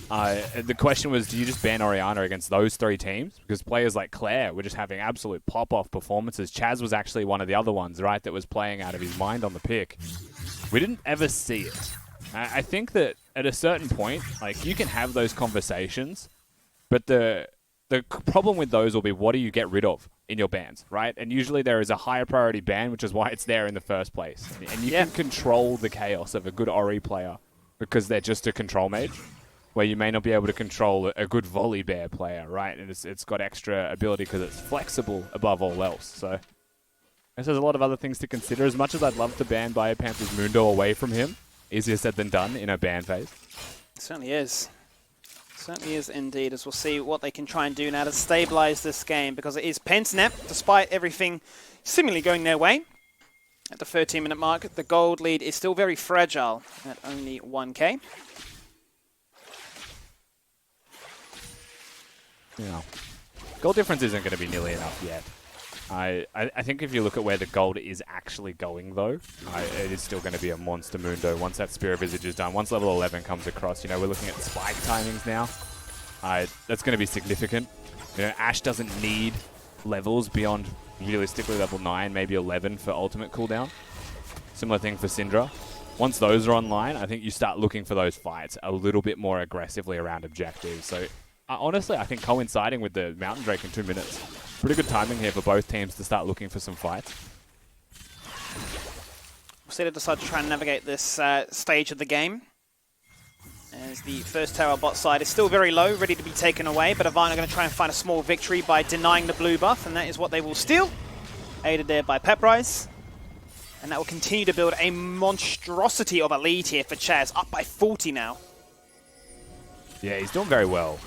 Speaker 2: The question was, do you just ban Orianna against those 3 teams? Because players like Claire were just having absolute pop-off performances. Chaz was actually one of the other ones, right, that was playing out of his mind on the pick. We didn't ever see it. I think that at a certain point, like, you can have those conversations, but the problem with those will be, what do you get rid of in your bans, right? And usually there is a higher priority ban, which is why it's there in the first place. And you can control the chaos of a good Ori player because they're just a control mage, where you may not be able to control a good volley bear player, right? And it's got extra ability because it's flexible above all else. So I guess there's a lot of other things to consider. As much as I'd love to ban Biopanther's Mundo away from him, easier said than done in a ban phase.
Speaker 4: It certainly is. Certainly is indeed, as we'll see what they can try and do now to stabilize this game, because it is Pentsnap, despite everything seemingly going their way. At the 13-minute mark, the gold lead is still very fragile at only 1k.
Speaker 2: Yeah. Gold difference isn't going to be nearly enough yet. I think if you look at where the gold is actually going, though, it is still going to be a monster Mundo once that Spirit Visage is done. Once level 11 comes across, you know, we're looking at spike timings now. That's going to be significant. You know, Ashe doesn't need levels beyond realistically level 9, maybe 11 for ultimate cooldown. Similar thing for Syndra. Once those are online, I think you start looking for those fights a little bit more aggressively around objectives. So, honestly, I think coinciding with the Mountain Drake in 2 minutes, pretty good timing here for both teams to start looking for some fights.
Speaker 4: We'll see they decide to try and navigate this stage of the game. As the first tower bot side is still very low, ready to be taken away, but Avant are going to try and find a small victory by denying the blue buff, and that is what they will steal. Aided there by Peprise. And that will continue to build a monstrosity of a lead here for Chaz, up by 40 now.
Speaker 2: Yeah, he's doing very well.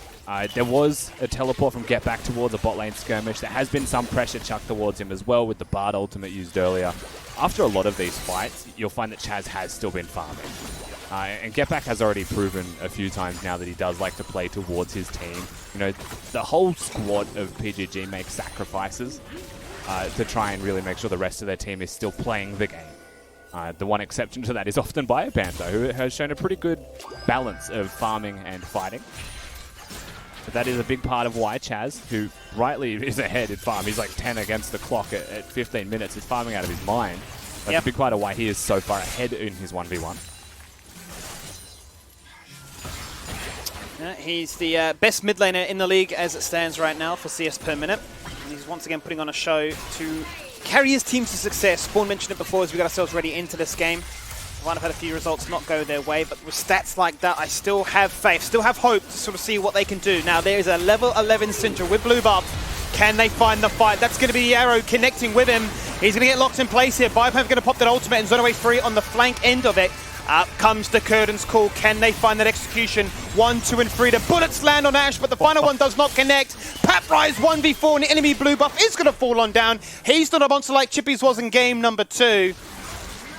Speaker 2: There was a teleport from Get Back towards a bot lane skirmish. There has been some pressure chucked towards him as well with the Bard ultimate used earlier. After a lot of these fights, you'll find that Chaz has still been farming. And Get Back has already proven a few times now that he does like to play towards his team. You know, the whole squad of PGG makes sacrifices to try and really make sure the rest of their team is still playing the game. The one exception to that is often Biopanther, who has shown a pretty good balance of farming and fighting. But that is a big part of why Chaz, who rightly is ahead in farm, he's like 10 against the clock at 15 minutes, he's farming out of his mind. That's a big part of why he is so far ahead in his 1v1.
Speaker 4: He's the best mid laner in the league as it stands right now for CS per minute. And he's once again putting on a show to carry his team to success. Spawn mentioned it before as we got ourselves ready into this game. Might have had a few results not go their way, but with stats like that, I still have faith, still have hope to sort of see what they can do. Now, there is a level 11 Syndra with blue buff. Can they find the fight? That's going to be Arrow connecting with him. He's going to get locked in place here. Biopamp's going to pop that ultimate and zone away free on the flank end of it. Up comes the Curtain's Call. Can they find that execution? 1, 2, and 3. The bullets land on Ash, but the final one does not connect. Paprise 1v4, and the enemy blue buff is going to fall on down. He's not a monster like Chippies was in game number 2.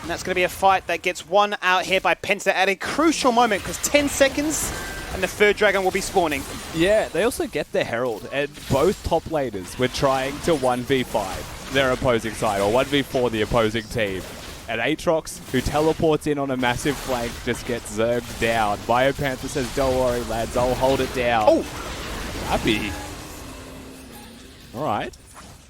Speaker 4: And that's going to be a fight that gets won out here by Penta at a crucial moment, because 10 seconds and the third dragon will be spawning.
Speaker 2: Yeah, they also get the Herald, and both top laners were trying to 1v5 their opposing side, or 1v4 the opposing team. And Aatrox, who teleports in on a massive flank, just gets zerged down. Biopanther says, don't worry, lads, I'll hold it down.
Speaker 4: Oh!
Speaker 2: Happy. All right.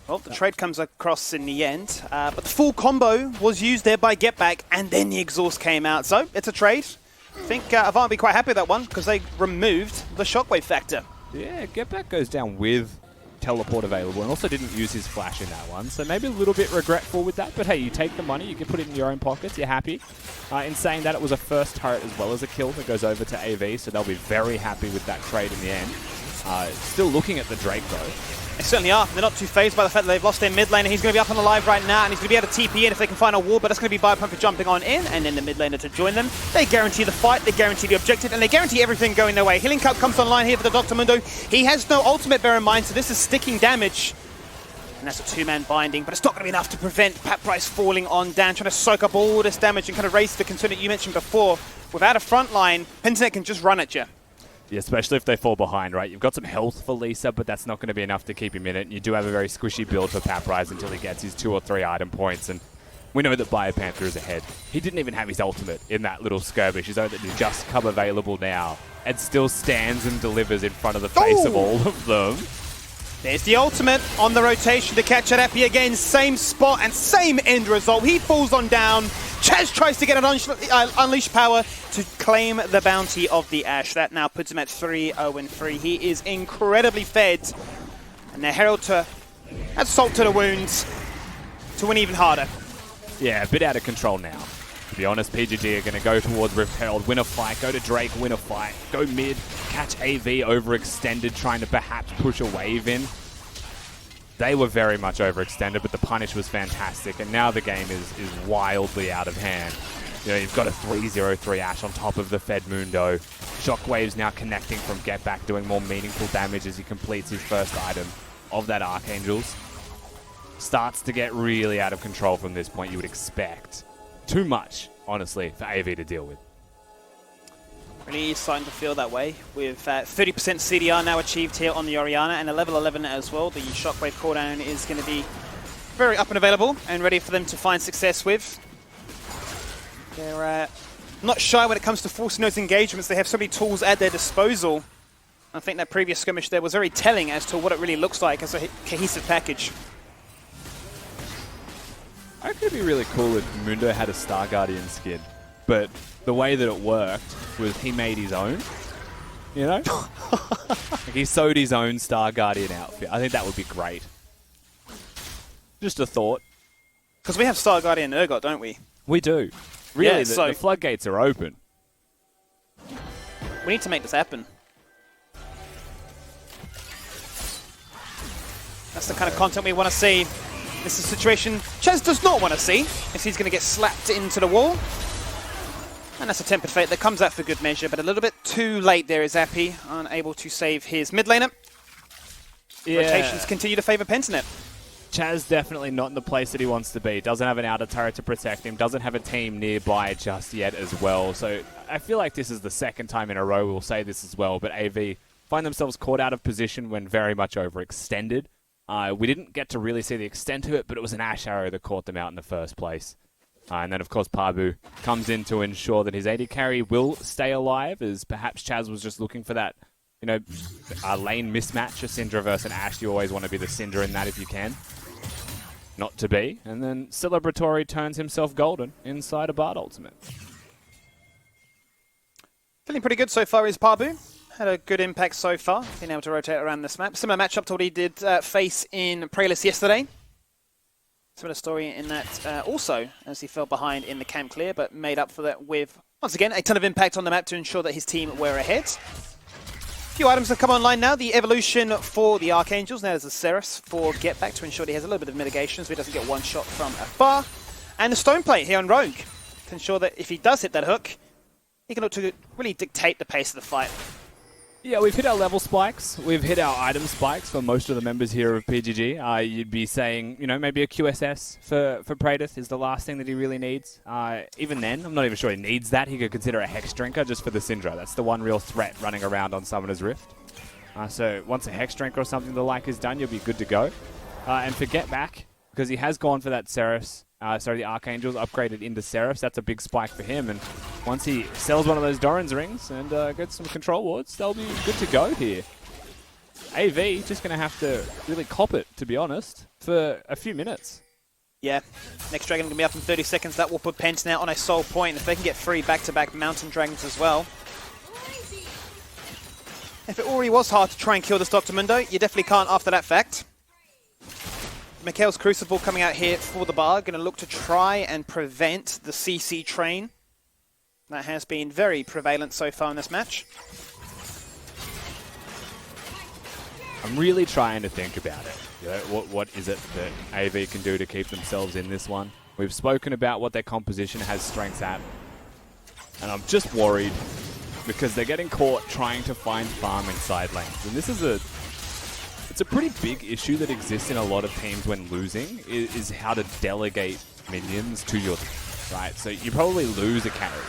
Speaker 4: Well, the trade comes across in the end, but the full combo was used there by Get Back, and then the exhaust came out. So, it's a trade. I think Avant will be quite happy with that one, because they removed the shockwave factor.
Speaker 2: Yeah, Get Back goes down with teleport available, and also didn't use his flash in that one, so maybe a little bit regretful with that, but hey, you take the money, you can put it in your own pockets, you're happy. In saying that, it was a first turret as well as a kill that goes over to AV, so they'll be very happy with that trade in the end. Still looking at the Drake though.
Speaker 4: They certainly are. They're not too phased by the fact that they've lost their mid lane, and he's going to be up on the live right now, and he's going to be able to TP in if they can find a wall, but that's going to be Biopumper jumping on in, and then the mid laner to join them. They guarantee the fight, they guarantee the objective, and they guarantee everything going their way. Healing Cup comes online here for the Dr. Mundo. He has no ultimate, bear in mind, so this is sticking damage. And that's a two-man binding, but it's not going to be enough to prevent Paprise falling on down, trying to soak up all this damage and kind of raise the concern that you mentioned before. Without a front line, Pentanet can just run at you.
Speaker 2: Yeah, especially if they fall behind, right? You've got some health for Lisa, but that's not going to be enough to keep him in it. And you do have a very squishy build for Paprise until he gets his 2 or 3 item points. And we know that Biopanther is ahead. He didn't even have his ultimate in that little skirmish. His own that has just come available now. And still stands and delivers in front of the face of all of them.
Speaker 4: There's the ultimate on the rotation to catch Adapi again. Same spot and same end result. He falls on down. Chaz tries to get an unleash power to claim the bounty of the Ash. That now puts him at 3-0-3. He is incredibly fed. And the Herald to add salt to the wounds to win even harder.
Speaker 2: Yeah, a bit out of control now. To be honest, PGG are going to go towards Rift Herald, win a fight, go to Drake, win a fight, go mid, catch AV overextended, trying to perhaps push a wave in. They were very much overextended, but the punish was fantastic, and now the game is wildly out of hand. You know, you've got a 3-0-3 Ash on top of the Fed Mundo. Shockwave's now connecting from Get Back, doing more meaningful damage as he completes his first item of that Archangels. Starts to get really out of control from this point, you would expect. Too much, honestly, for AV to deal with.
Speaker 4: Really is starting to feel that way, with 30% CDR now achieved here on the Orianna, and a level 11 as well. The Shockwave cooldown is going to be very up and available and ready for them to find success with. They're not shy when it comes to forcing those engagements. They have so many tools at their disposal. I think that previous skirmish there was very telling as to what it really looks like as a cohesive package.
Speaker 2: I reckon it'd be really cool if Mundo had a Star Guardian skin, but the way that it worked was he made his own, you know? Like he sewed his own Star Guardian outfit. I think that would be great. Just a thought.
Speaker 4: Because we have Star Guardian Urgot, don't we?
Speaker 2: We do. Really,
Speaker 4: Yeah,
Speaker 2: the floodgates are open.
Speaker 4: We need to make this happen. That's the kind of content we want to see. This is a situation Chaz does not want to see, as he's going to get slapped into the wall. And that's a Tempered Fate that comes out for good measure, but a little bit too late there is Appy, unable to save his mid laner.
Speaker 2: Yeah.
Speaker 4: Rotations continue to favour Pentanet.
Speaker 2: Chaz definitely not in the place that he wants to be. Doesn't have an outer turret to protect him. Doesn't have a team nearby just yet as well. So I feel like this is the second time in a row we'll say this as well. But AV find themselves caught out of position when very much overextended. We didn't get to really see the extent of it, but it was an Ash Arrow that caught them out in the first place. And then, of course, Pabu comes in to ensure that his AD carry will stay alive, as perhaps Chaz was just looking for that, lane mismatch. A Syndra versus an Ashe. You always want to be the Syndra in that if you can. Not to be. And then Celebratory turns himself golden inside a Bard ultimate.
Speaker 4: Feeling pretty good so far is Pabu. Had a good impact so far, being able to rotate around this map. Similar matchup to what he did face in Praelis yesterday. Similar story in that also, as he fell behind in the camp clear, but made up for that with, once again, a ton of impact on the map to ensure that his team were ahead. A few items have come online now. The evolution for the Archangels. Now there's a Ceres for Get Back to ensure that he has a little bit of mitigation so he doesn't get one shot from afar. And the Stone Plate here on Rogue to ensure that if he does hit that hook, he can look to really dictate the pace of the fight.
Speaker 2: Yeah, we've hit our level spikes. We've hit our item spikes for most of the members here of PGG. You'd be saying, maybe a QSS for Praedyth is the last thing that he really needs. Even then, I'm not even sure he needs that. He could consider a Hex Drinker just for the Syndra. That's the one real threat running around on Summoner's Rift. So once a Hex Drinker or something the like is done, you'll be good to go. And for Get Back, because he has gone for that Ceres, the Archangels upgraded into Ceres. That's a big spike for him. And once he sells one of those Doran's rings and gets some control wards, they'll be good to go here. AV just going to have to really cop it, to be honest, for a few minutes.
Speaker 4: Yeah, next dragon going to be up in 30 seconds. That will put Pent now on a soul point. If they can get 3 back-to-back Mountain Dragons as well. If it already was hard to try and kill this Dr. Mundo, you definitely can't after that fact. Mikhail's Crucible coming out here for the Bard, going to look to try and prevent the CC train. That has been very prevalent so far in this match.
Speaker 2: I'm really trying to think about it. What is it that AV can do to keep themselves in this one? We've spoken about what their composition has strengths at. And I'm just worried because they're getting caught trying to find farm in side lanes. And this is it's a pretty big issue that exists in a lot of teams when losing, is how to delegate minions to your team, right? So you probably lose a carry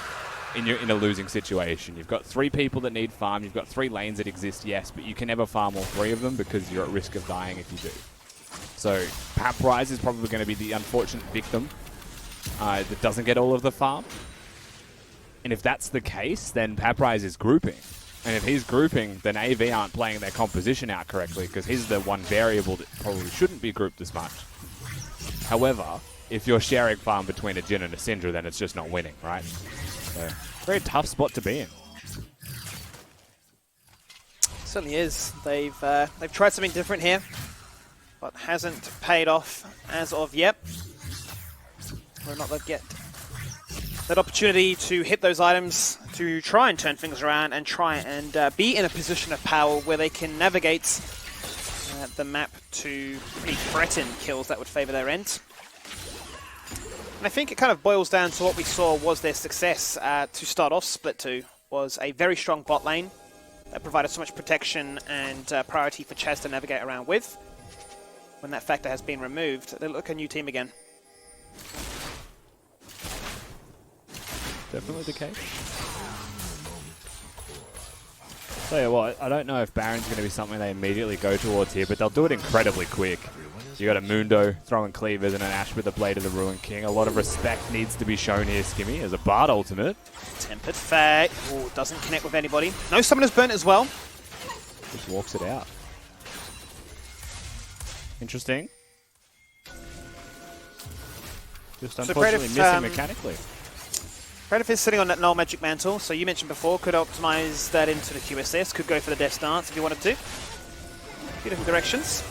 Speaker 2: in a losing situation. You've got 3 people that need farm, you've got 3 lanes that exist, yes, but you can never farm all 3 of them because you're at risk of dying if you do. So Paprise is probably going to be the unfortunate victim that doesn't get all of the farm. And if that's the case, then Paprise is grouping. And if he's grouping, then AV aren't playing their composition out correctly because he's the one variable that probably shouldn't be grouped as much. However, if you're sharing farm between a Jhin and a Syndra, then it's just not winning, right? So, very tough spot to be in.
Speaker 4: Certainly is. They've tried something different here, but hasn't paid off as of yet. We're not going to get that opportunity to hit those items to try and turn things around and try and be in a position of power where they can navigate the map to really threaten kills that would favour their end. And I think it kind of boils down to what we saw was their success to start off Split 2 was a very strong bot lane that provided so much protection and priority for Chaz to navigate around with. When that factor has been removed, they look a new team again.
Speaker 2: Definitely the case. Tell you what, I don't know if Baron's going to be something they immediately go towards here, but they'll do it incredibly quick. You got a Mundo throwing cleavers and an Ashe with the Blade of the Ruined King. A lot of respect needs to be shown here, Skimmy, as a Bard ultimate.
Speaker 4: Tempered Fate. Ooh, doesn't connect with anybody. No Summoner's Burnt as well.
Speaker 2: Just walks it out. Interesting. Just unfortunately missing mechanically.
Speaker 4: Predator is sitting on that Null Magic Mantle, so you mentioned before, could optimize that into the QSS, could go for the Death Dance if you wanted to. Few different directions.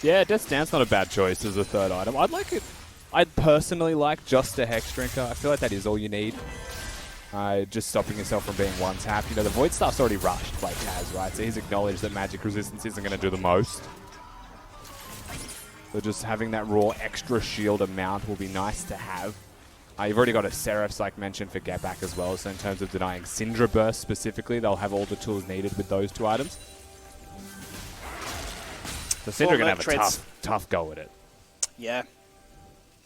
Speaker 2: Yeah, Death Dance not a bad choice as a third item. I'd personally like just a Hex Drinker. I feel like that is all you need. Just stopping yourself from being one-tapped. The Void Staff's already rushed by Kaz, right? So he's acknowledged that magic resistance isn't going to do the most. So just having that raw extra shield amount will be nice to have. You've already got a Seraph's, like mentioned, for Get Back as well. So in terms of denying Syndra Burst specifically, they'll have all the tools needed with those 2 items. So Syndra are going to have a tough go at it.
Speaker 4: Yeah.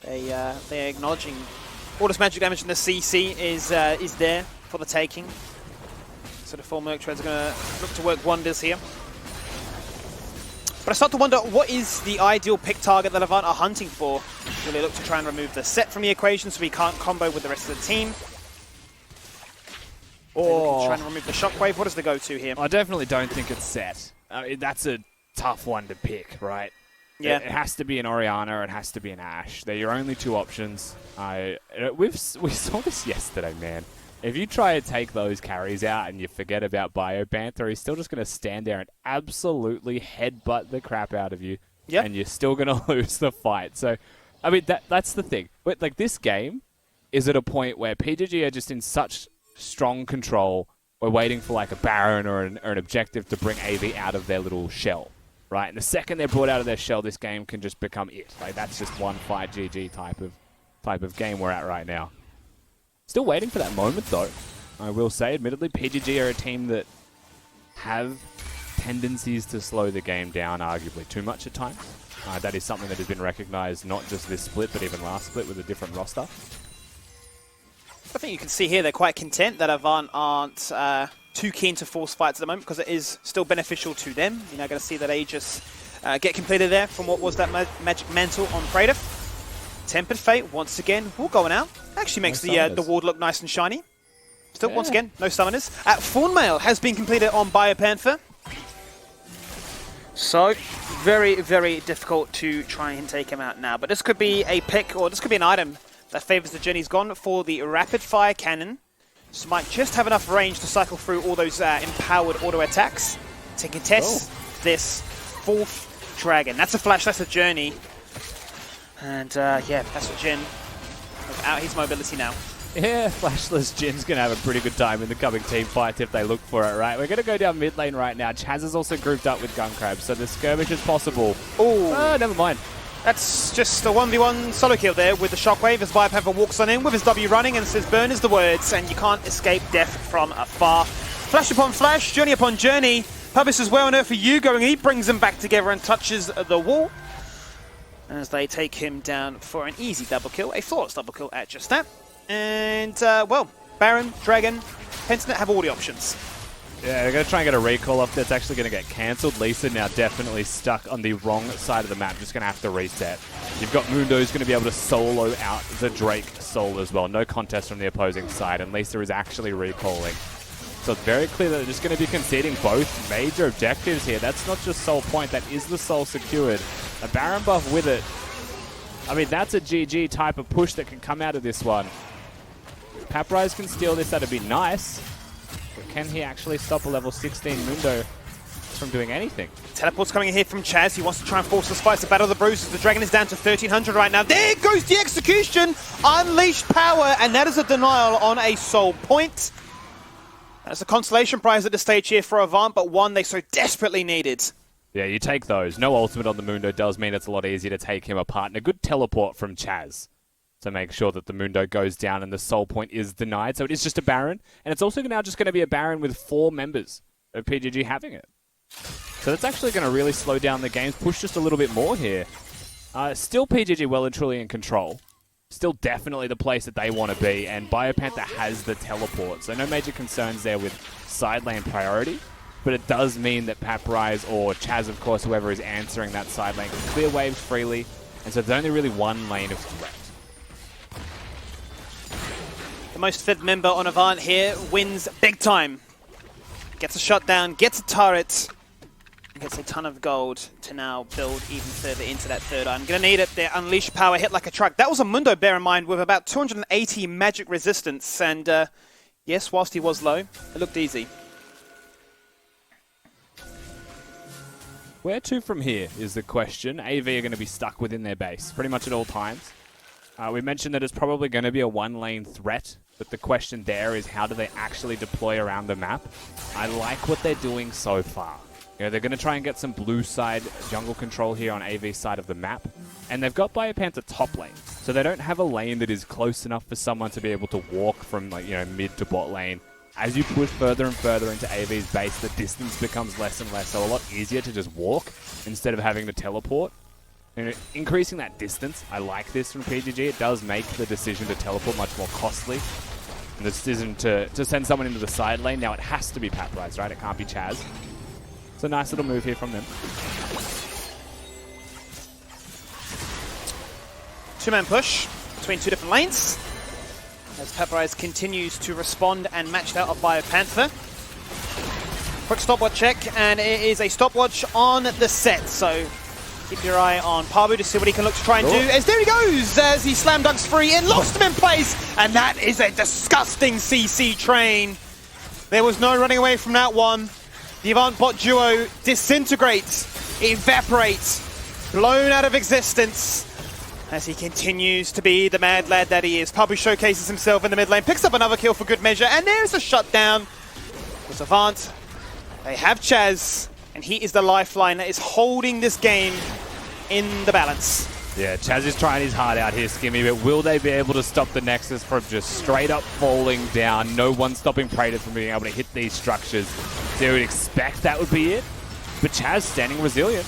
Speaker 4: They're acknowledging all this magic damage in the CC is there for the taking. So the 4 Merc Treads are going to look to work wonders here. But I start to wonder, what is the ideal pick target that Avant are hunting for? Will they look to try and remove the set from the equation so he can't combo with the rest of the team? Or try and remove the shockwave? What is the go-to here?
Speaker 2: I definitely don't think it's set. That's a tough one to pick, right?
Speaker 4: Yeah.
Speaker 2: It has to be an Orianna or it has to be an Ashe. They're your only 2 options. We saw this yesterday, man. If you try to take those carries out and you forget about Biopanther, he's still just going to stand there and absolutely headbutt the crap out of you.
Speaker 4: Yeah.
Speaker 2: And you're still going to lose the fight. So, I mean, that's the thing. But, like, this game is at a point where PGG are just in such strong control. We're waiting for, like, a Baron or an objective to bring AV out of their little shell, right? And the second they're brought out of their shell, this game can just become it. Like, that's just one fight GG type of game we're at right now. Still waiting for that moment, though. I will say, admittedly, PGG are a team that have tendencies to slow the game down, arguably too much at times. That is something that has been recognized not just this split, but even last split with a different roster.
Speaker 4: I think you can see here they're quite content that Avant aren't too keen to force fights at the moment because it is still beneficial to them. You're now going to see that Aegis get completed there from what was that magic mantle on Praetor. Tempered Fate, once again, will go out. Actually makes the ward look nice and shiny. Still, once again, no summoners. Thornmail has been completed on Biopanther. So, very, very difficult to try and take him out now. But this could be a pick, or this could be an item that favors the journey. He's gone for the Rapid Fire Cannon. So might just have enough range to cycle through all those empowered auto attacks to contest this 4th dragon. That's a flash, that's a journey. And yeah, that's what Jin has out his mobility now.
Speaker 2: Yeah, Flashless Jin's going to have a pretty good time in the coming team fights if they look for it, right? We're going to go down mid lane right now. Chaz is also grouped up with Guncrab, so the skirmish is possible.
Speaker 4: Oh,
Speaker 2: never mind.
Speaker 4: That's just a 1v1 solo kill there with the shockwave as Biopanther walks on in with his W running and says burn is the words, and you can't escape death from afar. Flash upon flash, journey upon journey. Pubis says, where on earth are you going? He brings them back together and touches the wall as they take him down for an easy double kill, a flawless double kill at just that. And, well, Baron, Dragon, Pentanet have all the options.
Speaker 2: Yeah, they're going to try and get a recall off that's actually going to get cancelled. Lisa now definitely stuck on the wrong side of the map, just going to have to reset. You've got Mundo who's going to be able to solo out the Drake soul as well. No contest from the opposing side, and Lisa is actually recalling. So it's very clear that they're just going to be conceding both major objectives here. That's not just soul point, that is the soul secured. A Baron buff with it. I mean, that's a GG type of push that can come out of this one. If Paprise can steal this, that'd be nice. But can he actually stop a level 16 Mundo from doing anything?
Speaker 4: Teleport's coming in here from Chaz. He wants to try and force the spice to Battle of the Bruises. The Dragon is down to 1300 right now. There goes the execution! Unleashed power, and that is a denial on a soul point. That's a consolation prize at this stage here for Avant, but one they so desperately needed.
Speaker 2: Yeah, you take those. No ultimate on the Mundo does mean it's a lot easier to take him apart. And a good teleport from Chaz to make sure that the Mundo goes down and the soul point is denied. So it is just a Baron. And it's also now just going to be a Baron with 4 members of PGG having it. So that's actually going to really slow down the games, push just a little bit more here. Still PGG well and truly in control. Still definitely the place that they want to be. And Biopanther has the teleport. So no major concerns there with side lane priority. But it does mean that Paprise or Chaz, of course, whoever is answering that side lane, can clear waves freely. And so there's only really one lane of threat.
Speaker 4: The most fed member on Avant here wins big time. Gets a shutdown, gets a turret, and gets a ton of gold to now build even further into that third item. Gonna need it. Their unleashed power hit like a truck. That was a Mundo, bear in mind, with about 280 magic resistance. And yes, whilst he was low, it looked easy.
Speaker 2: Where to from here is the question. AV are going to be stuck within their base pretty much at all times. We mentioned that it's probably going to be a one-lane threat, but the question there is how do they actually deploy around the map? I like what they're doing so far. You know, they're going to try and get some blue side jungle control here on AV's side of the map. And they've got Biopanther top lane. So they don't have a lane that is close enough for someone to be able to walk from, like, you know, mid to bot lane. As you push further and further into AV's base, the distance becomes less and less. So a lot easier to just walk instead of having to teleport. And increasing that distance, I like this from PGG. It does make the decision to teleport much more costly. And the decision to send someone into the side lane, now it has to be Paprise, right? It can't be Chaz. It's a nice little move here from them.
Speaker 4: Two-man push between two different lanes. As Paprise continues to respond and matched out by Panther. Quick stopwatch check, and it is a stopwatch on the set. So keep your eye on Pabu to see what he can look to try and do. As there he goes, as he slam dunks free and lost him in place. And that is a disgusting CC train. There was no running away from that one. The Avant bot duo disintegrates, evaporates, blown out of existence. As he continues to be the mad lad that he is. Pabu showcases himself in the mid lane, picks up another kill for good measure, and there's a shutdown. With Avant, they have Chaz, and he is the lifeline that is holding this game in the balance.
Speaker 2: Yeah, Chaz is trying his heart out here, Skimmy, but will they be able to stop the Nexus from just straight up falling down? No one stopping Praetor from being able to hit these structures. So you would expect that would be it, but Chaz standing resilient.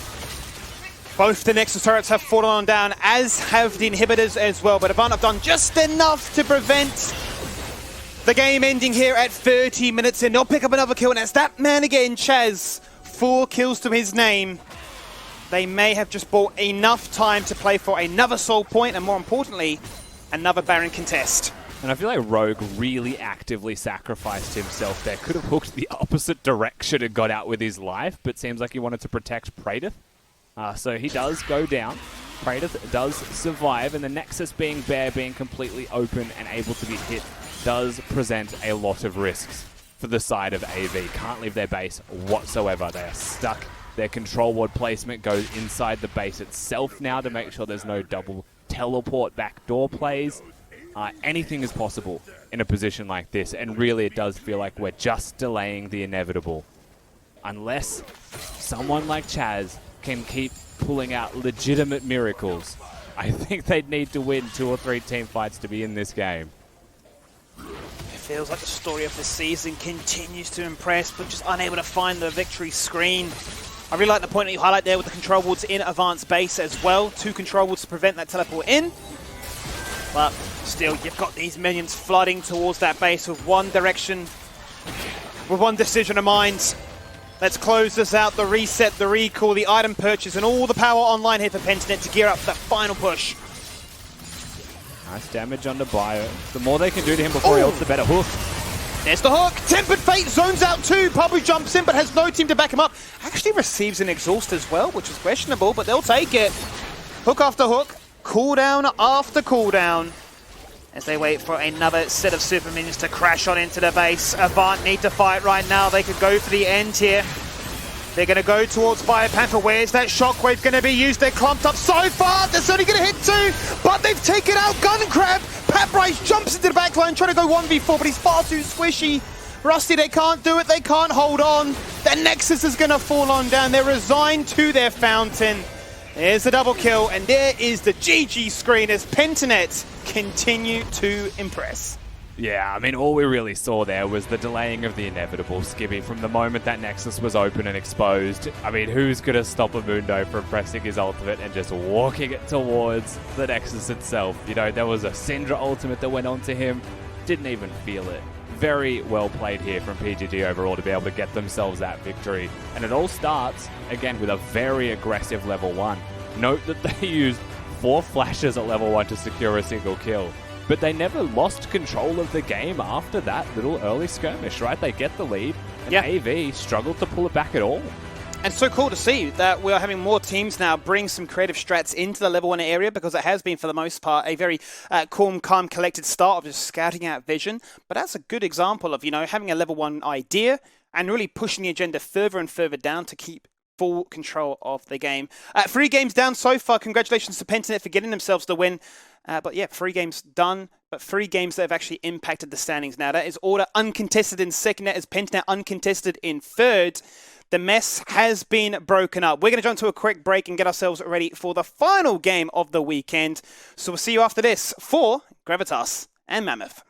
Speaker 4: Both the Nexus turrets have fallen on down, as have the inhibitors as well, but Avant have done just enough to prevent the game ending here at 30 minutes in. They'll pick up another kill, and it's that man again, Chaz. 4 kills to his name. They may have just bought enough time to play for another soul point, and more importantly, another Baron contest.
Speaker 2: And I feel like Rogue really actively sacrificed himself there. Could have hooked the opposite direction and got out with his life, but seems like he wanted to protect Praetor. So he does go down. Praetor does survive, and the Nexus being bare, being completely open and able to be hit, does present a lot of risks for the side of AV. Can't leave their base whatsoever. They are stuck. Their control ward placement goes inside the base itself now to make sure there's no double teleport backdoor plays. Anything is possible in a position like this, and really it does feel like we're just delaying the inevitable. Unless someone like Chaz can keep pulling out legitimate miracles, I think they'd need to win 2 or 3 team fights to be in this game.
Speaker 4: It feels like the story of the season continues to impress, but just unable to find the victory screen. I really like the point that you highlight there with the control wards in Avant's base as well. 2 control wards to prevent that teleport in. But still, you've got these minions flooding towards that base with one direction, with one decision in mind. Let's close this out, the reset, the recall, the item purchase, and all the power online here for Pentanet to gear up for that final push.
Speaker 2: Nice damage under Bio. The more they can do to him before he ults, the better. Hoof.
Speaker 4: There's the hook. Tempered Fate zones out too. Pabu jumps in but has no team to back him up. Actually receives an exhaust as well, which is questionable, but they'll take it. Hook after hook. Cooldown after cooldown. As they wait for another set of super minions to crash on into the base. Avant need to fight right now. They could go for the end here. They're going to go towards Biopanther. Where's that shockwave going to be used? They're clumped up so far. They're only going to hit 2, but they've taken out Gun Crab. Paprise jumps into the backline trying to go 1v4, but he's far too squishy. Rusty, they can't do it. They can't hold on. The Nexus is going to fall on down. They're resigned to their fountain. There's the double kill, and there is the GG screen as Pentanet continue to impress.
Speaker 2: Yeah, I mean, all we really saw there was the delaying of the inevitable, Skibby. From the moment that Nexus was open and exposed, I mean, who's going to stop a Mundo from pressing his ultimate and just walking it towards the Nexus itself? You know, there was a Syndra ultimate that went onto him, didn't even feel it. Very well played here from PGG overall to be able to get themselves that victory. And it all starts, again, with a very aggressive level 1. Note that they used 4 flashes at level 1 to secure a single kill. But they never lost control of the game after that little early skirmish, right? They get the lead, and AV struggled to pull it back at all.
Speaker 4: And so cool to see that we are having more teams now bring some creative strats into the level 1 area, because it has been, for the most part, a very calm, collected start of just scouting out vision. But that's a good example of, you know, having a level 1 idea and really pushing the agenda further and further down to keep full control of the game. 3 games down so far. Congratulations to Pentanet for getting themselves the win. But yeah, 3 games done, but 3 games that have actually impacted the standings now. That is Order uncontested in second, that is Pentanet uncontested in third. The mess has been broken up. We're going to jump to a quick break and get ourselves ready for the final game of the weekend. So we'll see you after this for Gravitas and Mammoth.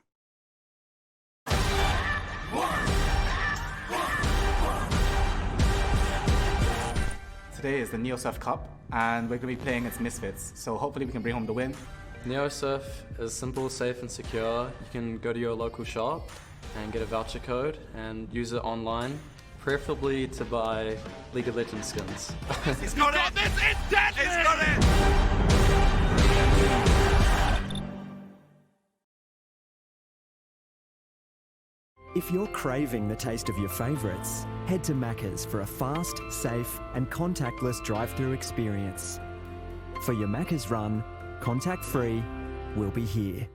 Speaker 6: Today is the NeoSurf Cup, and we're going to be playing against Misfits, so hopefully we can bring home the win.
Speaker 7: NeoSurf is simple, safe and secure. You can go to your local shop and get a voucher code and use it online, preferably to buy League of Legends skins.
Speaker 8: He's got it! This is deadly! He's got it!
Speaker 9: If you're craving the taste of your favourites, head to Macca's for a fast, safe and contactless drive-through experience. For your Macca's run, contact-free, we'll be here.